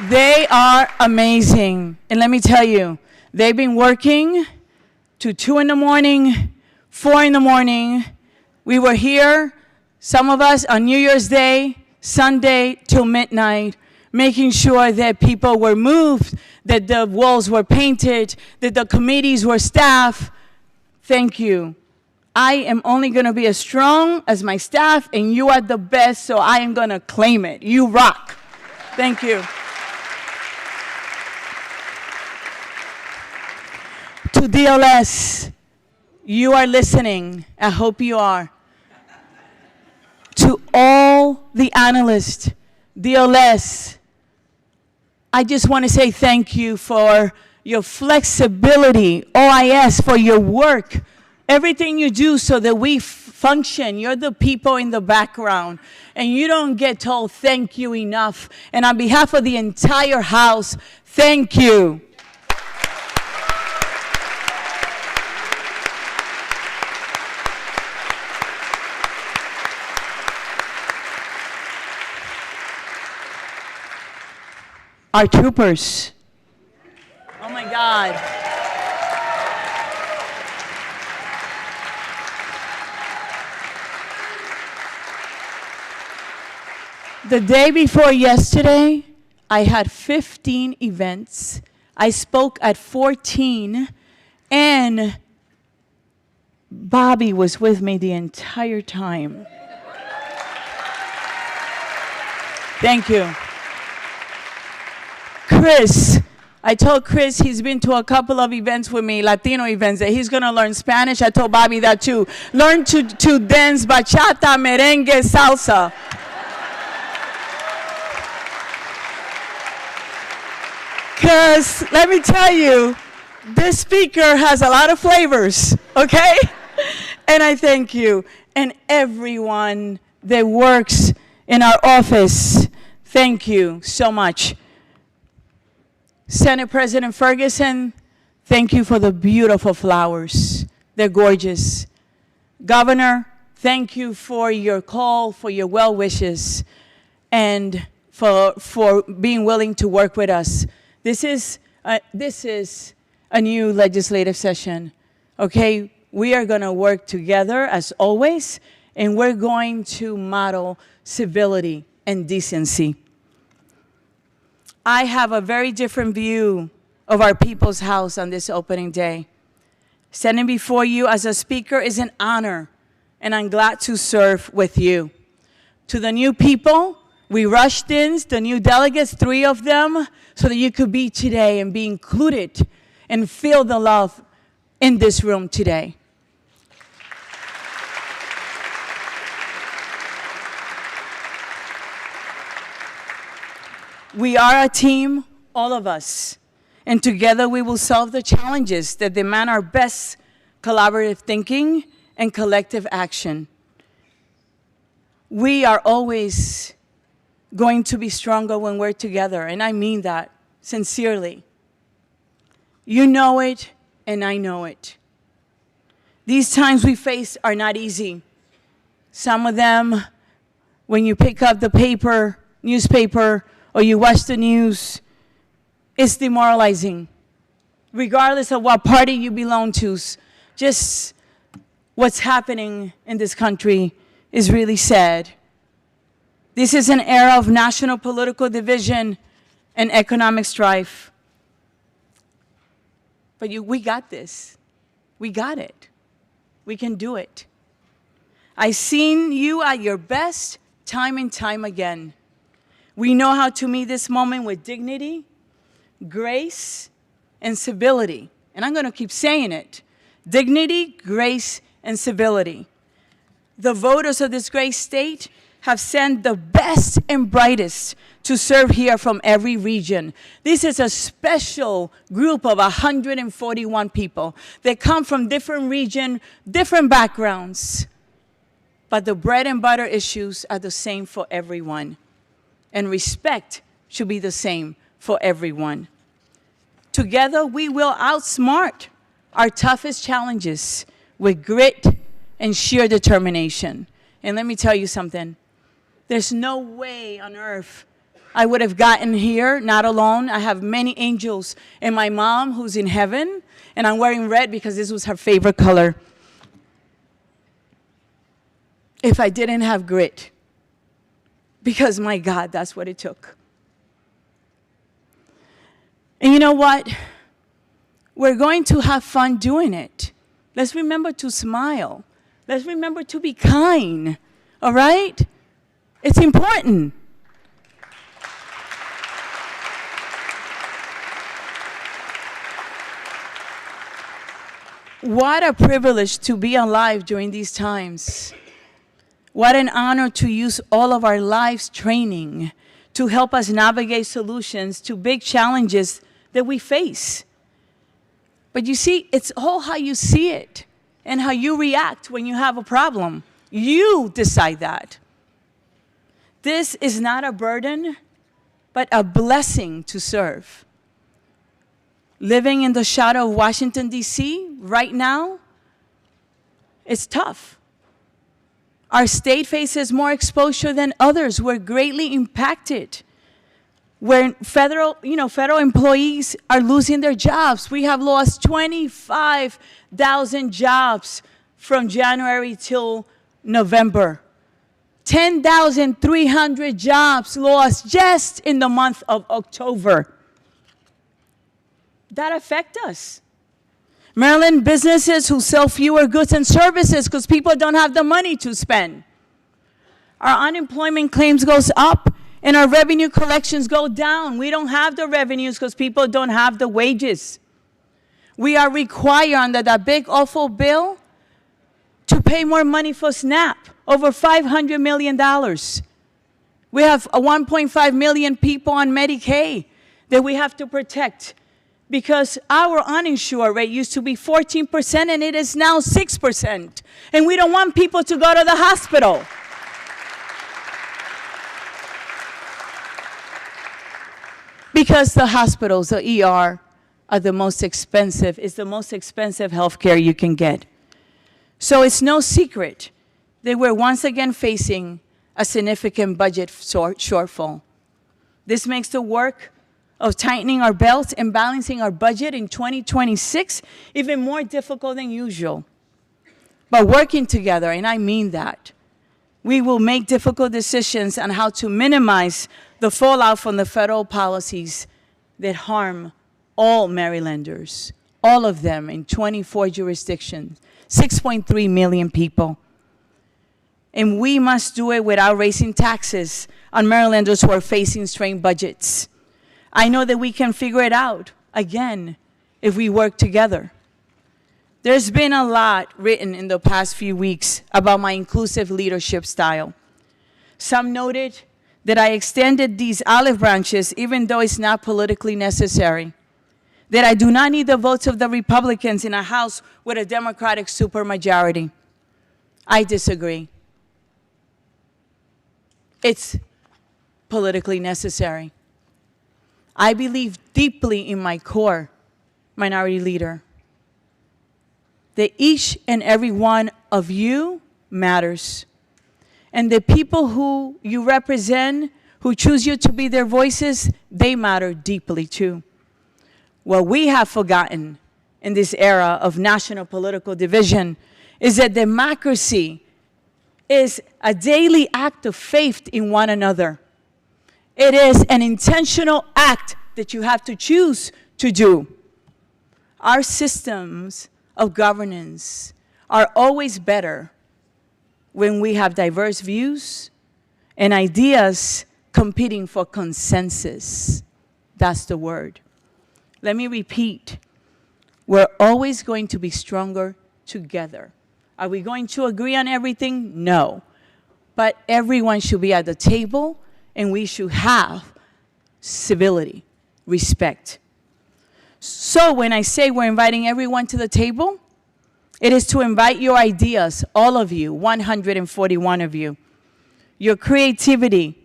They are amazing. And let me tell you, they've been working to 2 in the morning, 4 in the morning. We were here, some of us on New Year's Day, Sunday till midnight, making sure that people were moved, that the walls were painted, that the committees were staffed. Thank you. I am only going to be as strong as my staff, and you are the best, so I am going to claim it. You rock. Thank you. To DLS, you are listening. I hope you are. To all the analysts, DLS, I just want to say thank you for your flexibility, OIS, for your work, everything you do so that we function. You're the people in the background, and you don't get told thank you enough. And on behalf of the entire House, thank you. Our troopers. Oh my God. The day before yesterday, I had 15 events. I spoke at 14, and Bobby was with me the entire time. Thank you. Chris, I told Chris he's been to a couple of events with me, Latino events, that he's going to learn Spanish. I told Bobby that too. Learn to dance bachata, merengue, salsa. Because let me tell you, this speaker has a lot of flavors, okay? And I thank you. And everyone that works in our office, thank you so much. Senate President Ferguson, thank you for the beautiful flowers. They're gorgeous. Governor, thank you for your call, for your well wishes, and for being willing to work with us. This is a new legislative session, okay? We are going to work together as always, and we're going to model civility and decency. I have a very different view of our people's house on this opening day. Standing before you as a speaker is an honor, and I'm glad to serve with you. To the new people, we rushed in, the new delegates, 3 of them, so that you could be today and be included and feel the love in this room today. We are a team, all of us, and together we will solve the challenges that demand our best collaborative thinking and collective action. We are always going to be stronger when we're together, and I mean that sincerely. You know it, and I know it. These times we face are not easy. Some of them, when you pick up the newspaper, or you watch the news, it's demoralizing. Regardless of what party you belong to, just what's happening in this country is really sad. This is an era of national political division and economic strife. But we got this. We got it. We can do it. I've seen you at your best time and time again. We know how to meet this moment with dignity, grace, and civility. And I'm going to keep saying it. Dignity, grace, and civility. The voters of this great state have sent the best and brightest to serve here from every region. This is a special group of 141 people. They come from different regions, different backgrounds. But the bread and butter issues are the same for everyone. And respect should be the same for everyone. Together, we will outsmart our toughest challenges with grit and sheer determination. And let me tell you something. There's no way on earth I would have gotten here, not alone. I have many angels, and my mom, who's in heaven, and I'm wearing red because this was her favorite color. If I didn't have grit. Because, my God, that's what it took. And you know what? We're going to have fun doing it. Let's remember to smile. Let's remember to be kind, all right? It's important. What a privilege to be alive during these times. What an honor to use all of our lives training to help us navigate solutions to big challenges that we face. But you see, it's all how you see it and how you react when you have a problem. You decide that. This is not a burden, but a blessing to serve. Living in the shadow of Washington, D.C. right now, it's tough. Our state faces more exposure than others. We're greatly impacted. Where federal employees are losing their jobs. We have lost 25,000 jobs from January till November. 10,300 jobs lost just in the month of October. That affects us. Maryland businesses who sell fewer goods and services because people don't have the money to spend. Our unemployment claims goes up and our revenue collections go down. We don't have the revenues because people don't have the wages. We are required under that big awful bill to pay more money for SNAP, over $500 million. We have 1.5 million people on Medicaid that we have to protect. Because our uninsured rate used to be 14% and it is now 6%. And we don't want people to go to the hospital. Because the hospitals, the ER, are the most expensive. It's the most expensive health care you can get. So it's no secret that we're once again facing a significant budget shortfall. This makes the work of tightening our belts and balancing our budget in 2026 even more difficult than usual. But working together, and I mean that, We will make difficult decisions on how to minimize the fallout from the federal policies that harm all Marylanders, all of them in 24 jurisdictions, 6.3 million people. And we must do it without raising taxes on Marylanders who are facing strained budgets. I know that we can figure it out, again, if we work together. There's been a lot written in the past few weeks about my inclusive leadership style. Some noted that I extended these olive branches even though it's not politically necessary, that I do not need the votes of the Republicans in a House with a Democratic supermajority. I disagree. It's politically necessary. I believe deeply in my core, Minority Leader, that each and every one of you matters. And the people who you represent, who choose you to be their voices, they matter deeply too. What we have forgotten in this era of national political division is that democracy is a daily act of faith in one another. It is an intentional act that you have to choose to do. Our systems of governance are always better when we have diverse views and ideas competing for consensus. That's the word. Let me repeat. We're always going to be stronger together. Are we going to agree on everything? No. But everyone should be at the table, and we should have civility, respect. So when I say we're inviting everyone to the table, it is to invite your ideas, all of you, 141 of you, your creativity,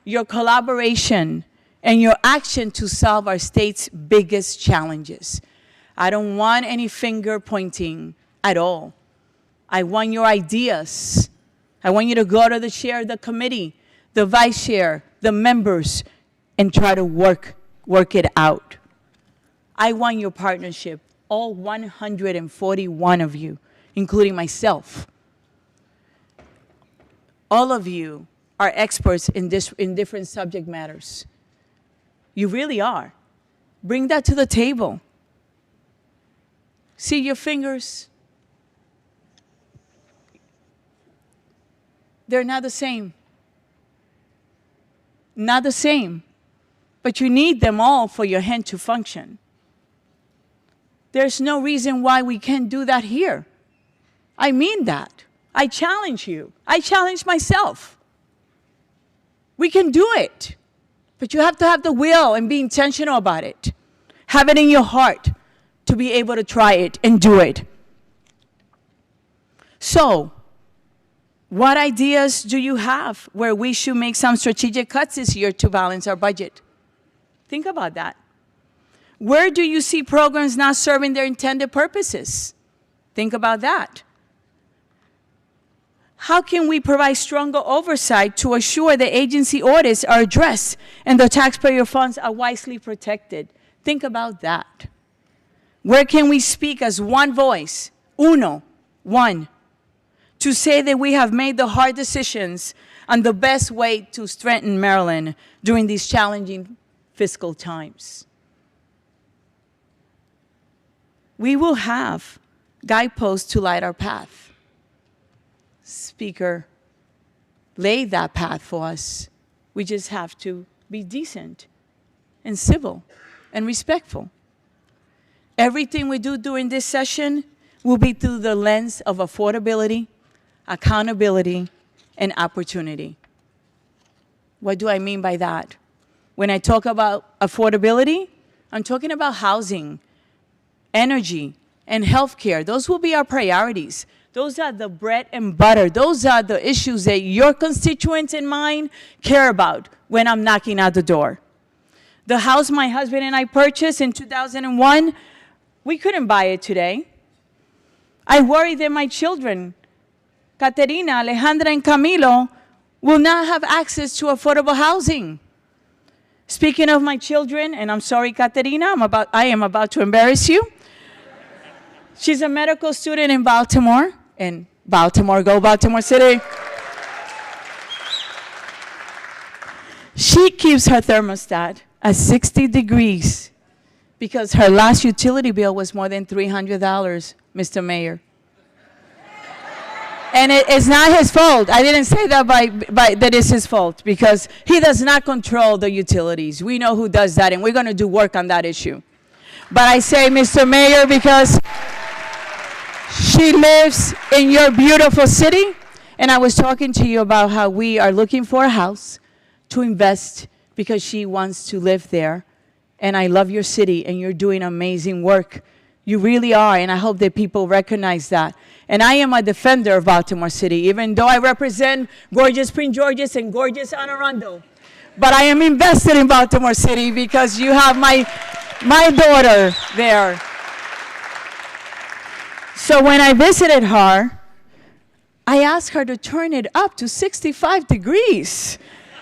your collaboration, and your action to solve our state's biggest challenges. I don't want any finger pointing at all. I want your ideas. I want you to go to the chair of the committee, the vice chair, the members, and try to work it out. I want your partnership, all 141 of you, including myself. All of you are experts in different subject matters. You really are. Bring that to the table. See your fingers? They're not the same. Not the same. But you need them all for your hand to function. There's no reason why we can't do that here. I mean that. I challenge you. I challenge myself. We can do it. But you have to have the will and be intentional about it. Have it in your heart to be able to try it and do it. So, what ideas do you have where we should make some strategic cuts this year to balance our budget? Think about that. Where do you see programs not serving their intended purposes? Think about that. How can we provide stronger oversight to assure the agency audits are addressed and the taxpayer funds are wisely protected? Think about that. Where can we speak as one voice, uno, one, to say that we have made the hard decisions on the best way to strengthen Maryland during these challenging fiscal times? We will have guideposts to light our path. Speaker laid that path for us. We just have to be decent and civil and respectful. Everything we do during this session will be through the lens of affordability, accountability, and opportunity. What do I mean by that? When I talk about affordability, I'm talking about housing, energy, and healthcare. Those will be our priorities. Those are the bread and butter. Those are the issues that your constituents and mine care about when I'm knocking at the door. The house my husband and I purchased in 2001, we couldn't buy it today. I worry that my children, Caterina, Alejandra, and Camilo, will not have access to affordable housing. Speaking of my children, and I'm sorry, Caterina, I am about to embarrass you. She's a medical student in Baltimore, and Baltimore, go Baltimore City. She keeps her thermostat at 60 degrees because her last utility bill was more than $300, Mr. Mayor. And it's not his fault. I didn't say that that it's his fault, because he does not control the utilities. We know who does that, and we're going to do work on that issue. But I say, Mr. Mayor, because she lives in your beautiful city, and I was talking to you about how we are looking for a house to invest because she wants to live there. And I love your city, and you're doing amazing work. You really are, and I hope that people recognize that. And I am a defender of Baltimore City, even though I represent gorgeous Prince George's and gorgeous Anne Arundel. But I am invested in Baltimore City because you have my daughter there. So when I visited her, I asked her to turn it up to 65 degrees.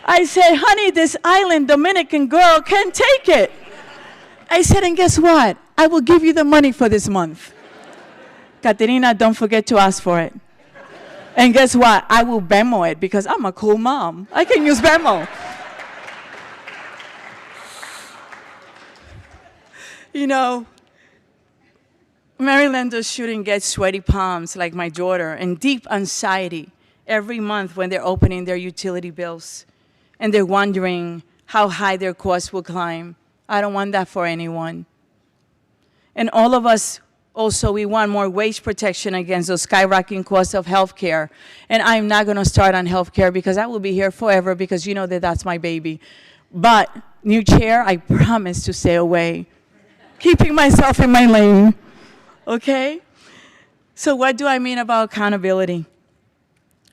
I said, honey, this island Dominican girl can't take it. I said, and guess what? I will give you the money for this month. Caterina, don't forget to ask for it. And guess what? I will Venmo it because I'm a cool mom. I can use Venmo. You know, Marylanders shouldn't get sweaty palms like my daughter and deep anxiety every month when they're opening their utility bills and they're wondering how high their costs will climb. I don't want that for anyone. And all of us also, we want more wage protection against those skyrocketing costs of health care. And I'm not going to start on health care because I will be here forever because you know that that's my baby. But, new chair, I promise to stay away, keeping myself in my lane. Okay? So what do I mean about accountability?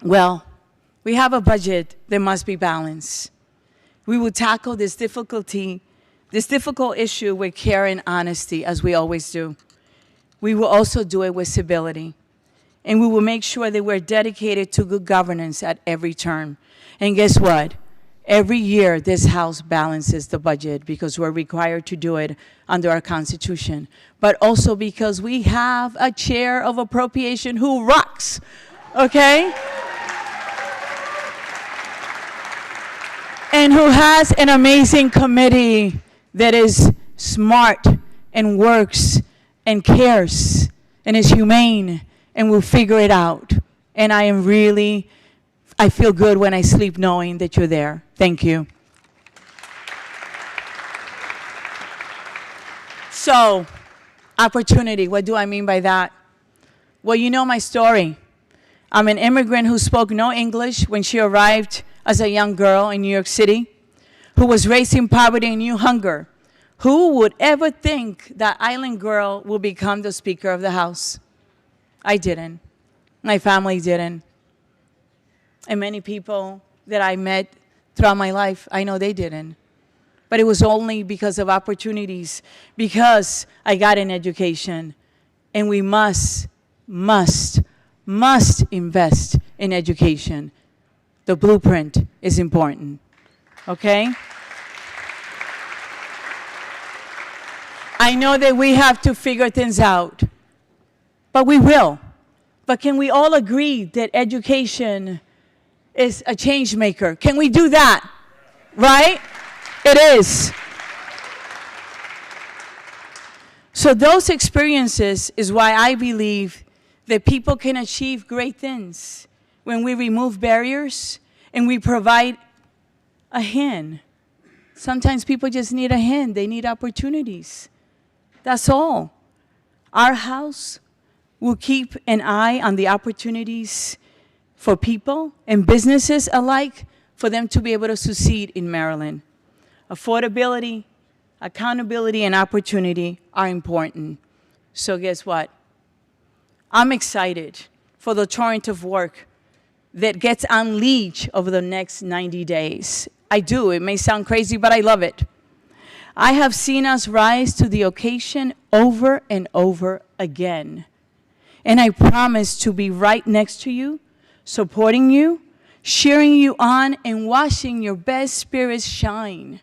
Well, we have a budget that must be balanced. We will tackle this difficult issue with care and honesty, as we always do. We will also do it with civility. And we will make sure that we're dedicated to good governance at every turn. And guess what? Every year, this House balances the budget because we're required to do it under our Constitution, but also because we have a chair of appropriation who rocks, okay? And who has an amazing committee that is smart and works and cares and is humane and will figure it out. And I feel good when I sleep knowing that you're there. Thank you. So, opportunity, what do I mean by that? Well, you know my story. I'm an immigrant who spoke no English when she arrived as a young girl in New York City, who was raised in poverty and knew hunger. Who would ever think that island girl will become the Speaker of the House? I didn't. My family didn't. And many people that I met throughout my life, I know they didn't. But it was only because of opportunities, because I got an education. And we must invest in education. The blueprint is important, okay? I know that we have to figure things out, but we will. But can we all agree that education is a change maker? Can we do that? Right? It is. So those experiences is why I believe that people can achieve great things when we remove barriers and we provide a hand. Sometimes people just need a hand. They need opportunities. That's all. Our house will keep an eye on the opportunities for people and businesses alike for them to be able to succeed in Maryland. Affordability, accountability, and opportunity are important. So guess what? I'm excited for the torrent of work that gets unleashed over the next 90 days. I do. It may sound crazy, but I love it. I have seen us rise to the occasion over and over again. And I promise to be right next to you, supporting you, cheering you on, and watching your best spirits shine.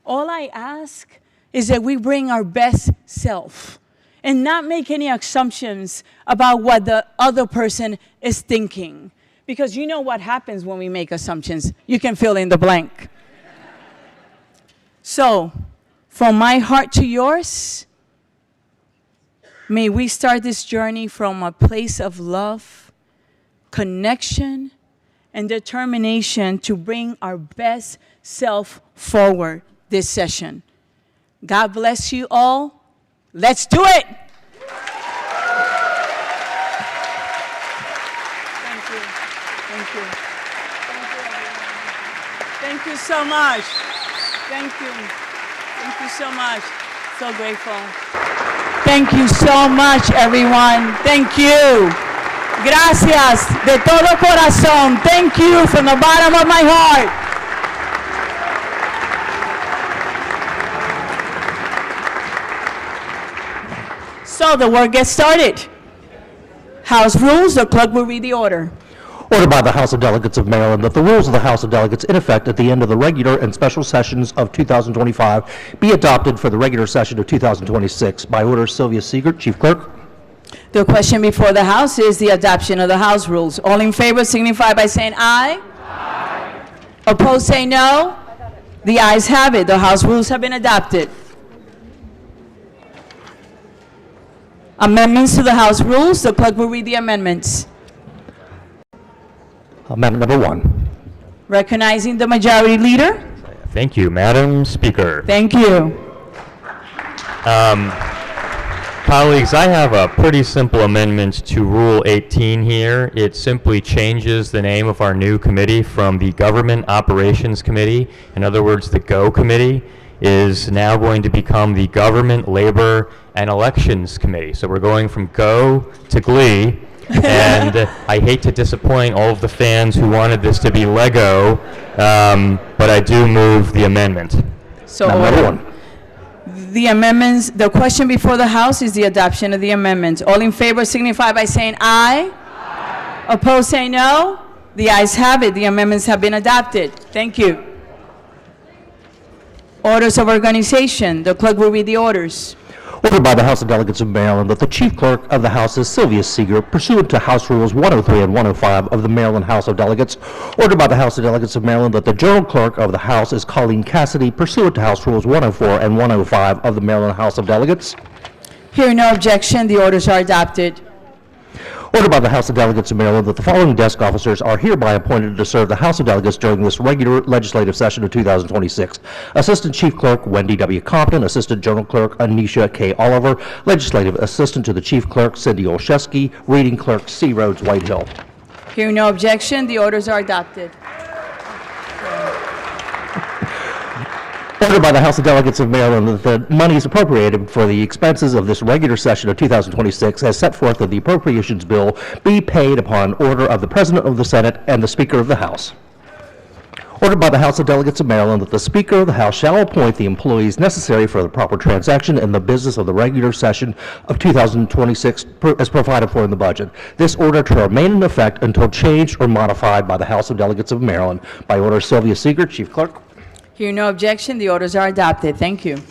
All I ask is that we bring our best self and not make any assumptions about what the other person is thinking. Because you know what happens when we make assumptions. You can fill in the blank. So, from my heart to yours, may we start this journey from a place of love, connection, and determination to bring our best self forward this session. God bless you all. Let's do it! Thank you. Thank you. Thank you so much. Thank you. Thank you so much. So grateful. Thank you so much, everyone. Thank you. Gracias de todo corazón. Thank you from the bottom of my heart. So the work gets started. House rules, the clerk will read the order. Ordered by the House of Delegates of Maryland that the rules of the House of Delegates in effect at the end of the regular and special sessions of 2025 be adopted for the regular session of 2026. By order, Sylvia Siegert, Chief Clerk. The question before the House is the adoption of the House rules. All in favor signify by saying aye. Aye. Opposed say no. The ayes have it. The House rules have been adopted. Amendments to the House rules. The clerk will read the amendments. Amendment number 1. Recognizing the majority leader. Thank you, Madam Speaker. Thank you. Colleagues, I have a pretty simple amendment to Rule 18 here. It simply changes the name of our new committee from the Government Operations Committee. In other words, the GO Committee is now going to become the Government, Labor, and Elections Committee. So we're going from GO to GLEE. And I hate to disappoint all of the fans who wanted this to be Lego, but I do move the amendment. So order. The amendments, the question before the House is the adoption of the amendments. All in favor signify by saying aye. Aye. Opposed say no. The ayes have it. The amendments have been adopted. Thank you. Orders of organization. The clerk will read the orders. Ordered by the House of Delegates of Maryland that the Chief Clerk of the House is Sylvia Siegert, pursuant to House Rules 103 and 105 of the Maryland House of Delegates. Ordered by the House of Delegates of Maryland that the General Clerk of the House is Colleen Cassidy, pursuant to House Rules 104 and 105 of the Maryland House of Delegates. Hearing no objection, the orders are adopted. Ordered by the House of Delegates of Maryland that the following desk officers are hereby appointed to serve the House of Delegates during this regular legislative session of 2026. Assistant Chief Clerk Wendy W. Compton, Assistant General Clerk Anisha K. Oliver, Legislative Assistant to the Chief Clerk Cindy Olszewski, Reading Clerk C. Rhodes Whitehill. Hearing no objection, the orders are adopted. Ordered by the House of Delegates of Maryland that the monies appropriated for the expenses of this regular session of 2026 as set forth in the appropriations bill be paid upon order of the President of the Senate and the Speaker of the House. Ordered by the House of Delegates of Maryland that the Speaker of the House shall appoint the employees necessary for the proper transaction in the business of the regular session of 2026 as provided for in the budget. This order to remain in effect until changed or modified by the House of Delegates of Maryland. By order, Sylvia Siegert, Chief Clerk. Hearing no objection, the orders are adopted. Thank you.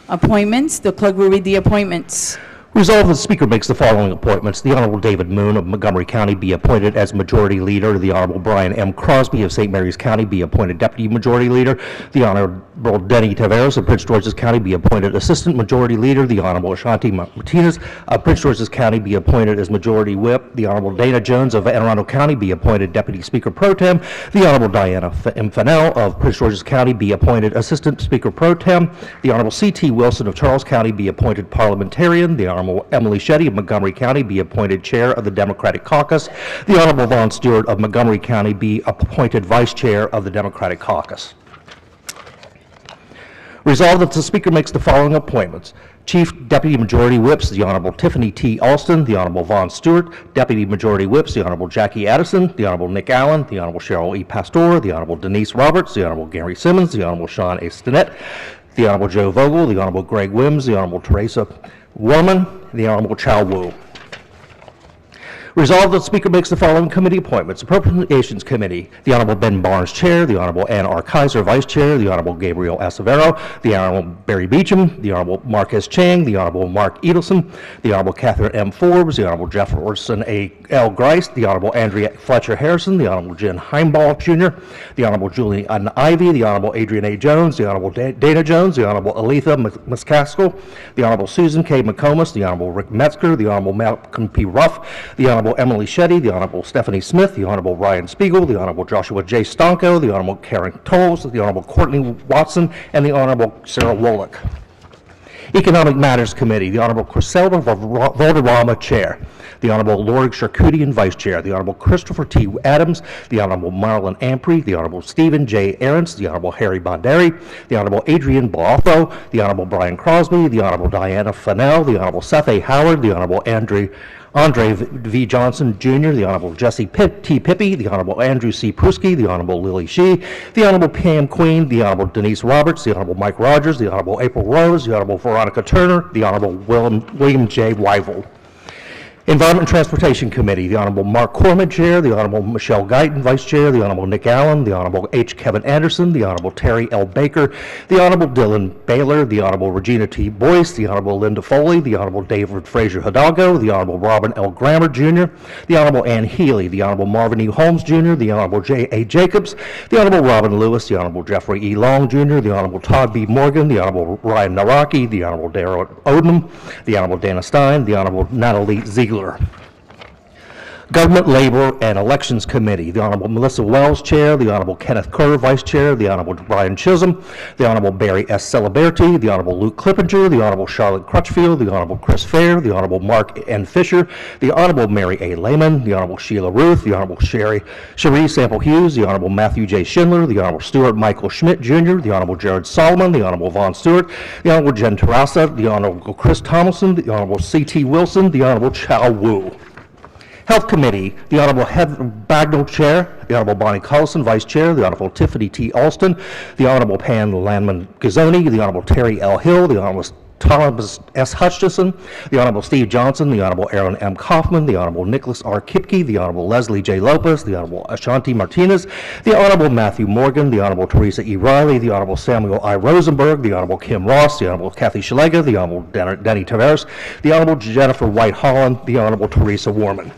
Appointments. The clerk will read the appointments. Resolved that the Speaker makes the following appointments. The Honorable David Moon of Montgomery County be appointed as Majority Leader. The Honorable Brian M. Crosby of St. Mary's County be appointed Deputy Majority Leader. The Honorable Denny Taveras of Prince George's County be appointed Assistant Majority Leader. The Honorable Ashanti Martinez of Prince George's County be appointed as Majority Whip. The Honorable Dana Jones of Anne Arundel County be appointed Deputy Speaker Pro Tem. The Honorable Diana M. Fennell of Prince George's County be appointed Assistant Speaker Pro Tem. The Honorable C.T. Wilson of Charles County be appointed Parliamentarian. The Honorable Emily Shetty of Montgomery County be appointed Chair of the Democratic Caucus. The Honorable Vaughn Stewart of Montgomery County be appointed Vice Chair of the Democratic Caucus. Resolved that the Speaker makes the following appointments. Chief Deputy Majority Whips, the Honorable Tiffany T. Alston, the Honorable Vaughn Stewart. Deputy Majority Whips, the Honorable Jackie Addison, the Honorable Nick Allen, the Honorable Cheryl E. Pastor, the Honorable Denise Roberts, the Honorable Gary Simmons, the Honorable Sean A. Stinnett, the Honorable Joe Vogel, the Honorable Greg Wims, the Honorable Teresa Worman, the Honorable Chow Wu. Resolved that the Speaker makes the following committee appointments. Appropriations Committee, the Honorable Ben Barnes, Chair, the Honorable Ann R. Kaiser, Vice Chair, the Honorable Gabriel Acevero, the Honorable Barry Beecham, the Honorable Marquez Chang, the Honorable Mark Edelson, the Honorable Catherine M. Forbes, the Honorable Jefferson A. L. Grice, the Honorable Andrea Fletcher Harrison, the Honorable Jen Heimball, Jr., the Honorable Julian Ivey, the Honorable Adrian A. Jones, the Honorable Dana Jones, the Honorable Aletha McCaskill, the Honorable Susan K. McComas, the Honorable Rick Metzger, the Honorable Malcolm P. Ruff, the Honorable Emily Shetty, the Honorable Stephanie Smith, the Honorable Ryan Spiegel, the Honorable Joshua J. Stonko, the Honorable Karen Tolles, the Honorable Courtney Watson, and the Honorable Sarah Wolick. Economic Matters Committee, the Honorable Griselda Valderrama, Chair, the Honorable Lori Charkoudian, Vice Chair, the Honorable Christopher T. Adams, the Honorable Marlon Ampry, the Honorable Stephen J. Ahrens, the Honorable Harry Bonderi, the Honorable Adrian Boatho, the Honorable Brian Crosby, the Honorable Diana Fennell, the Honorable Seth A. Howard, the Honorable Andre V. Johnson, Jr., the Honorable Jesse T. Pippi, the Honorable Andrew C. Pruski, the Honorable Lily Shee, the Honorable Pam Queen, the Honorable Denise Roberts, the Honorable Mike Rogers, the Honorable April Rose, the Honorable Veronica Turner, the Honorable William J. Weiveld. Environment and Transportation Committee, the Honorable Mark Corman, Chair, the Honorable Michelle Guyton, Vice Chair, the Honorable Nick Allen, the Honorable H. Kevin Anderson, the Honorable Terry L. Baker, the Honorable Dylan Baylor, the Honorable Regina T. Boyce, the Honorable Linda Foley, the Honorable David Fraser Hidalgo, the Honorable Robin L. Grammer, Jr., the Honorable Ann Healy, the Honorable Marvin E. Holmes, Jr., the Honorable J. A. Jacobs, the Honorable Robin Lewis, the Honorable Jeffrey E. Long, Jr., the Honorable Todd B. Morgan, the Honorable Ryan Naraki, the Honorable Darrell Odom, the Honorable Dana Stein, the Honorable Natalie Ziegler. Government, Labor, and Elections Committee, the Honorable Melissa Wells, Chair, the Honorable Kenneth Kerr, Vice Chair, the Honorable Brian Chisholm, the Honorable Barry S. Celeberti, the Honorable Luke Clippinger, the Honorable Charlotte Crutchfield, the Honorable Chris Fair, the Honorable Mark N. Fisher, the Honorable Mary A. Lehman, the Honorable Sheila Ruth, the Honorable Cherie Sample Hughes, the Honorable Matthew J. Schindler, the Honorable Stuart Michael Schmidt, Jr., the Honorable Jared Solomon, the Honorable Vaughn Stewart, the Honorable Jen Terrassa, the Honorable Chris Thomason, the Honorable C.T. Wilson, the Honorable Chow Wu. Health Committee, the Honorable Heather Bagnall, Chair, the Honorable Bonnie Collison, Vice Chair, the Honorable Tiffany T. Alston, the Honorable Pan Landman Gazzoni, the Honorable Terry L. Hill, the Honorable Thomas S. Hutchison, the Honorable Steve Johnson, the Honorable Aaron M. Kaufman, the Honorable Nicholas R. Kipke, the Honorable Leslie J. Lopez, the Honorable Ashanti Martinez, the Honorable Matthew Morgan, the Honorable Teresa E. Riley, the Honorable Samuel I. Rosenberg, the Honorable Kim Ross, the Honorable Kathy Shalega, the Honorable Denny Tavares, the Honorable Jennifer White Holland, the Honorable Teresa Warman.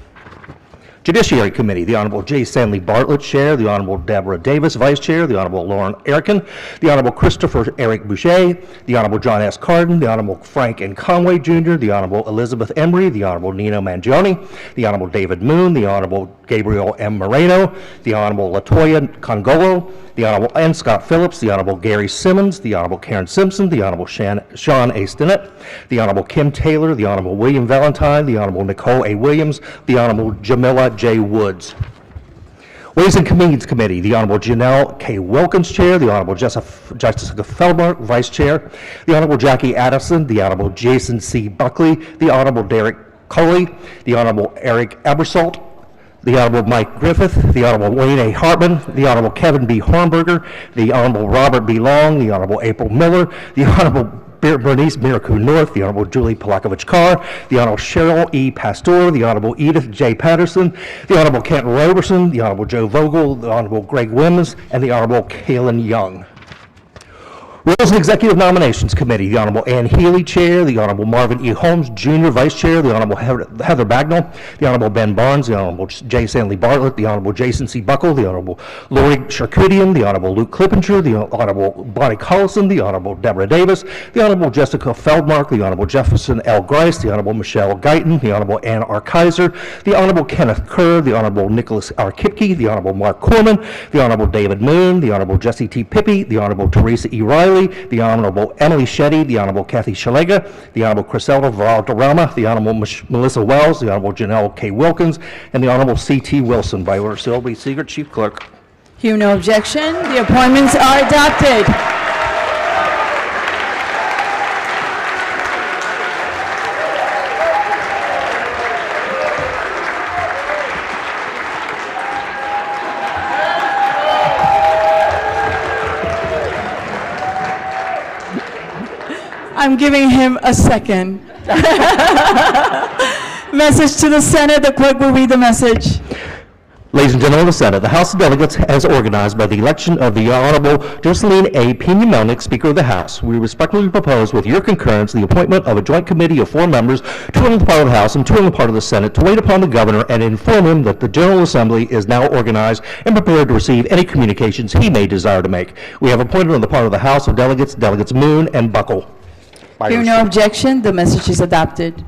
Judiciary Committee, the Honorable J. Stanley Bartlett, Chair, the Honorable Deborah Davis, Vice Chair, the Honorable Lauren Erickson, the Honorable Christopher Eric Boucher, the Honorable John S. Carden, the Honorable Frank N. Conway, Jr., the Honorable Elizabeth Emery, the Honorable Nino Mangione, the Honorable David Moon, the Honorable Gabriel M. Moreno, the Honorable Latoya Congolo, the Honorable N. Scott Phillips, the Honorable Gary Simmons, the Honorable Karen Simpson, the Honorable Sean A. Stinnett, the Honorable Kim Taylor, the Honorable William Valentine, the Honorable Nicole A. Williams, the Honorable Jamila J. Woods. Ways and Means Committee, the Honorable Janelle K. Wilkins, Chair, the Honorable Jessica Feldmark, Vice Chair, the Honorable Jackie Addison, the Honorable Jason C. Buckley, the Honorable Derek Coley, the Honorable Eric Ebersolt, the Honorable Mike Griffith, the Honorable Wayne A. Hartman, the Honorable Kevin B. Hornberger, the Honorable Robert B. Long, the Honorable April Miller, the Honorable Bernice Miracle North, the Honorable Julie Polakovich Carr, the Honorable Cheryl E. Pastor, the Honorable Edith J. Patterson, the Honorable Kent Roberson, the Honorable Joe Vogel, the Honorable Greg Wims, and the Honorable Kalen Young. Rules and Executive Nominations Committee, the Honorable Ann Healy, Chair, the Honorable Marvin E. Holmes, Jr., Vice Chair, the Honorable Heather Bagnall, the Honorable Ben Barnes, the Honorable J. Stanley Bartlett, the Honorable Jason C. Buckle, the Honorable Lori Charkoudian, the Honorable Luke Clippinger, the Honorable Bonnie Collison, the Honorable Deborah Davis, the Honorable Jessica Feldmark, the Honorable Jefferson L. Grice, the Honorable Michelle Guyton, the Honorable Ann R. Kaiser, the Honorable Kenneth Kerr, the Honorable Nicholas R. Kipke, the Honorable Mark Corman, the Honorable David Moon, the Honorable Jesse T. Pippi, the Honorable Teresa E. Riley, the Honorable Emily Shetty, the Honorable Kathy Shalega, the Honorable Griselda Valderrama, the Honorable Melissa Wells, the Honorable Janelle K. Wilkins, and the Honorable C.T. Wilson. By order, Sylvie Seeger, Chief Clerk. Hear no objection. The appointments are adopted. I'm giving him a second. Message to the Senate. The clerk will read the message. Ladies and gentlemen of the Senate, the House of Delegates has organized by the election of the Honorable Jocelyn A. Pena-Melnick, Speaker of the House. We respectfully propose, with your concurrence, the appointment of a joint committee of 4 members, 2 on the part of the House and 2 on the part of the Senate, to wait upon the governor and inform him that the General Assembly is now organized and prepared to receive any communications he may desire to make. We have appointed on the part of the House of Delegates, Delegates Moon and Buckle. Hearing no objection, the message is adopted.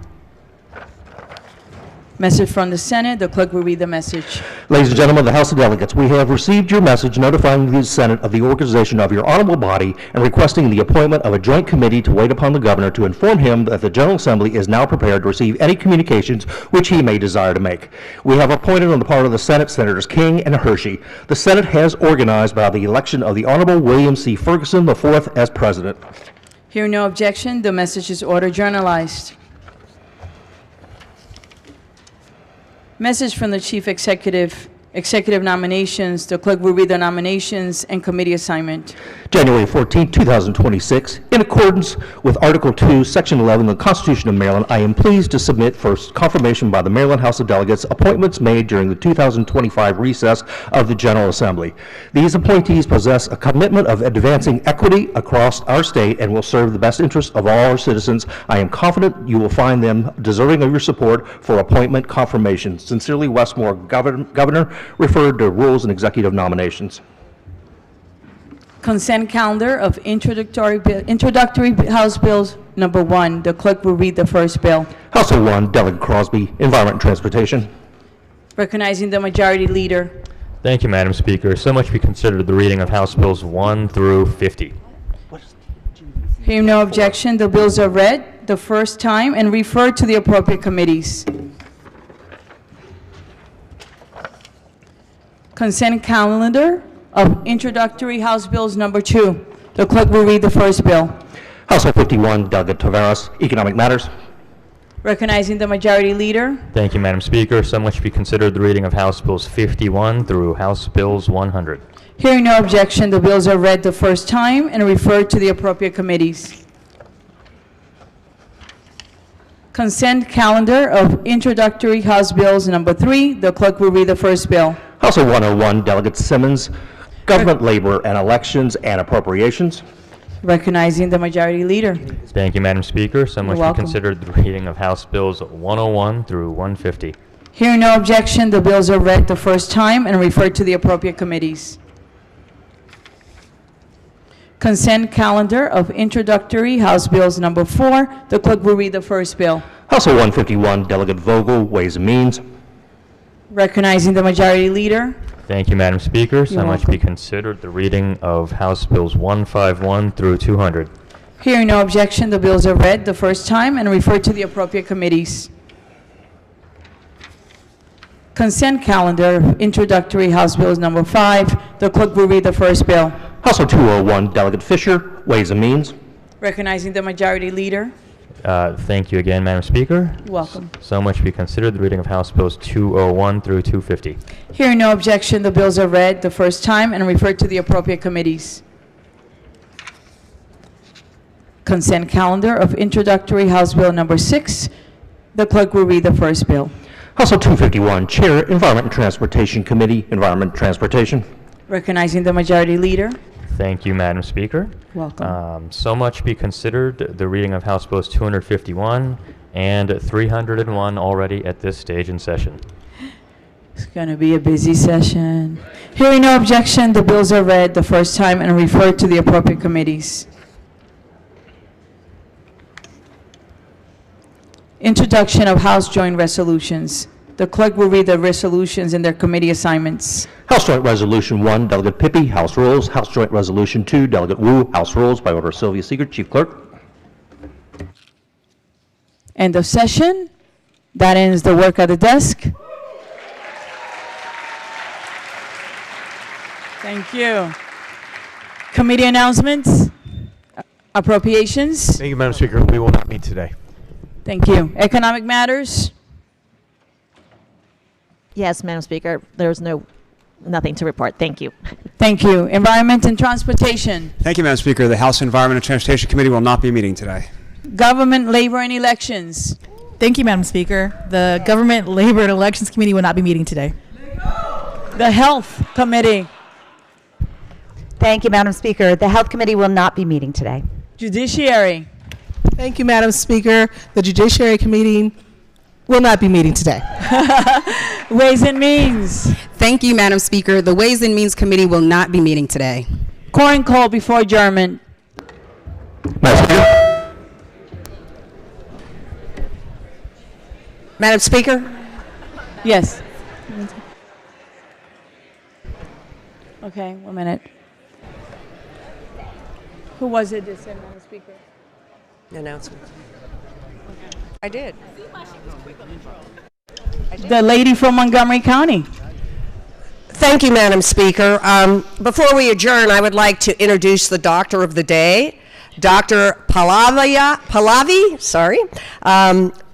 Message from the Senate. The clerk will read the message. Ladies and gentlemen of the House of Delegates, we have received your message notifying the Senate of the organization of your honorable body and requesting the appointment of a joint committee to wait upon the governor to inform him that the General Assembly is now prepared to receive any communications which he may desire to make. We have appointed on the part of the Senate Senators King and Hershey. The Senate has organized by the election of the Honorable William C. Ferguson IV as president. Hearing no objection, the message is ordered journalized. Message from the Chief Executive. Executive nominations. The clerk will read the nominations and committee assignment. January 14, 2026, in accordance with Article 2, Section 11 of the Constitution of Maryland, I am pleased to submit for confirmation by the Maryland House of Delegates appointments made during the 2025 recess of the General Assembly. These appointees possess a commitment of advancing equity across our state and will serve the best interests of all our citizens. I am confident you will find them deserving of your support for appointment confirmation. Sincerely, Wes Moore, Governor, referred to Rules and Executive Nominations. Consent calendar of introductory House Bills number 1. The clerk will read the first bill. House Bill 1, Delegate Crosby, Environment and Transportation. Recognizing the Majority Leader. Thank you, Madam Speaker. So much be considered the reading of House Bills 1 through 50. Hearing no objection, the bills are read the first time and referred to the appropriate committees. Consent calendar of introductory House Bills number 2. The clerk will read the first bill. House Bill 51, Delegate Taveras, Economic Matters. Recognizing the Majority Leader. Thank you, Madam Speaker. So much be considered the reading of House Bills 51 through House Bills 100. Hearing no objection, the bills are read the first time and referred to the appropriate committees. Consent calendar of introductory House Bills number 3. The clerk will read the first bill. House Bill 101, Delegate Simmons, Government, Labor, and Elections and Appropriations. Recognizing the Majority Leader. Thank you, Madam Speaker. So much be welcome. considered the reading of House Bills 101 through 150. Hearing no objection, the bills are read the first time and referred to the appropriate committees. Consent calendar of introductory House Bills number 4. The clerk will read the first bill. House Bill 151, Delegate Vogel, Ways and Means. Recognizing the Majority Leader. Thank you, Madam Speaker. So You're much be considered the reading of House Bills 151 through 200. Hearing no objection, the bills are read the first time and referred to the appropriate committees. Consent calendar of introductory House Bills number 5. The clerk will read the first bill. House Bill 201, Delegate Fisher, Ways and Means. Recognizing the Majority Leader. Thank you again, Madam Speaker. Welcome. So much be considered the reading of House Bills 201 through 250. Hearing no objection, the bills are read the first time and referred to the appropriate committees. Consent calendar of introductory House Bill number 6. The clerk will read the first bill. House Bill 251, Chair, Environment and Transportation Committee, Environment and Transportation. Recognizing the Majority Leader. Thank you, Madam Speaker. Welcome. So much be considered the reading of House Bills 251 and 301 already at this stage in session. It's going to be a busy session. Hearing no objection, the bills are read the first time and referred to the appropriate committees. Introduction of House Joint Resolutions. The clerk will read the resolutions and their committee assignments. House Joint Resolution 1, Delegate Pippy, House Rules. House Joint Resolution 2, Delegate Wu, House Rules, by order of Sylvia Seeger, Chief Clerk. End of session. That ends the work at the desk. Thank you. Committee announcements, appropriations. Thank you, Madam Speaker. We will not meet today. Thank you. Economic matters. Yes, Madam Speaker. There's nothing to report. Thank you. Thank you. Environment and Transportation. Thank you, Madam Speaker. The House Environment and Transportation Committee will not be meeting today. Government, Labor, and Elections. Thank you, Madam Speaker. The Government, Labor, and Elections Committee will not be meeting today. The Health Committee. Thank you, Madam Speaker. The Health Committee will not be meeting today. Judiciary. Thank you, Madam Speaker. The Judiciary Committee will not be meeting today. Ways and Means. Thank you, Madam Speaker. The Ways and Means Committee will not be meeting today. Core and Call before adjournment. Madam Speaker? Yes. Okay, 1 minute. Who was it that said, Madam Speaker? Announcement. I did. The lady from Montgomery County. Thank you, Madam Speaker. Before we adjourn, I would like to introduce the doctor of the day, Dr. Pallavi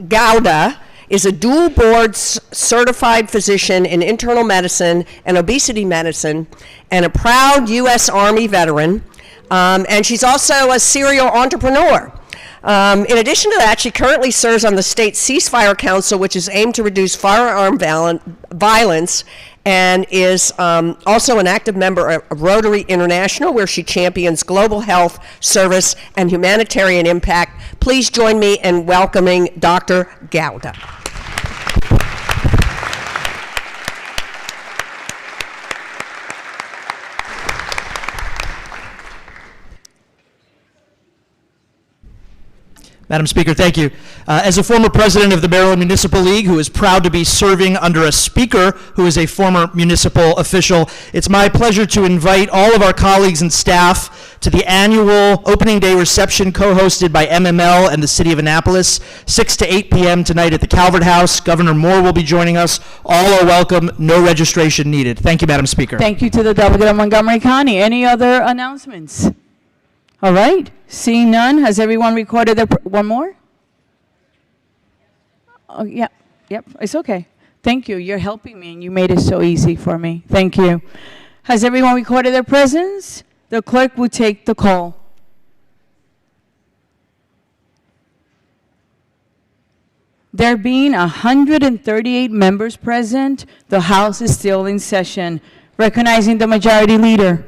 Gowda is a dual board certified physician in internal medicine and obesity medicine and a proud U.S. Army veteran. And she's also a serial entrepreneur. In addition to that, she currently serves on the state ceasefire council, which is aimed to reduce firearm violence, and is also an active member of Rotary International, where she champions global health, service, and humanitarian impact. Please join me in welcoming Dr. Gowda. Madam Speaker, thank you. As a former president of the Maryland Municipal League, who is proud to be serving under a speaker who is a former municipal official, it's my pleasure to invite all of our colleagues and staff to the annual opening day reception co-hosted by MML and the City of Annapolis, 6 to 8 p.m. tonight at the Calvert House. Governor Moore will be joining us. All are welcome. No registration needed. Thank you, Madam Speaker. Thank you to the delegate of Montgomery County. Any other announcements? All right. Seeing none, has everyone recorded their... one more? Oh, yeah. Yep. It's okay. Thank you. You're helping me, and you made it so easy for me. Thank you. Has everyone recorded their presence? The clerk will take the call. There being 138 members present, the House is still in session. Recognizing the Majority Leader.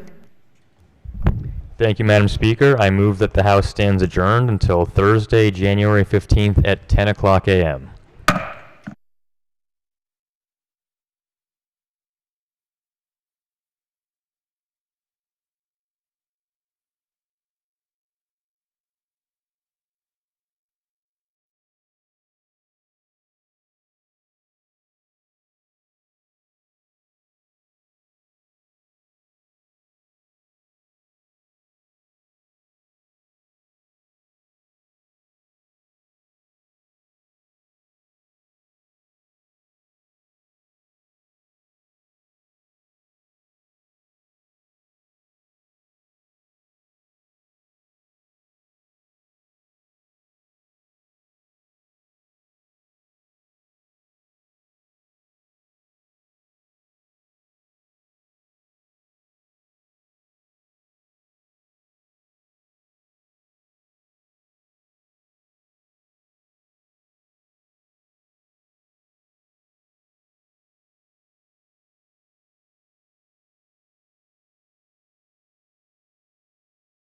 Thank you, Madam Speaker. I move that the House stands adjourned until Thursday, January 15th at 10 o'clock a.m.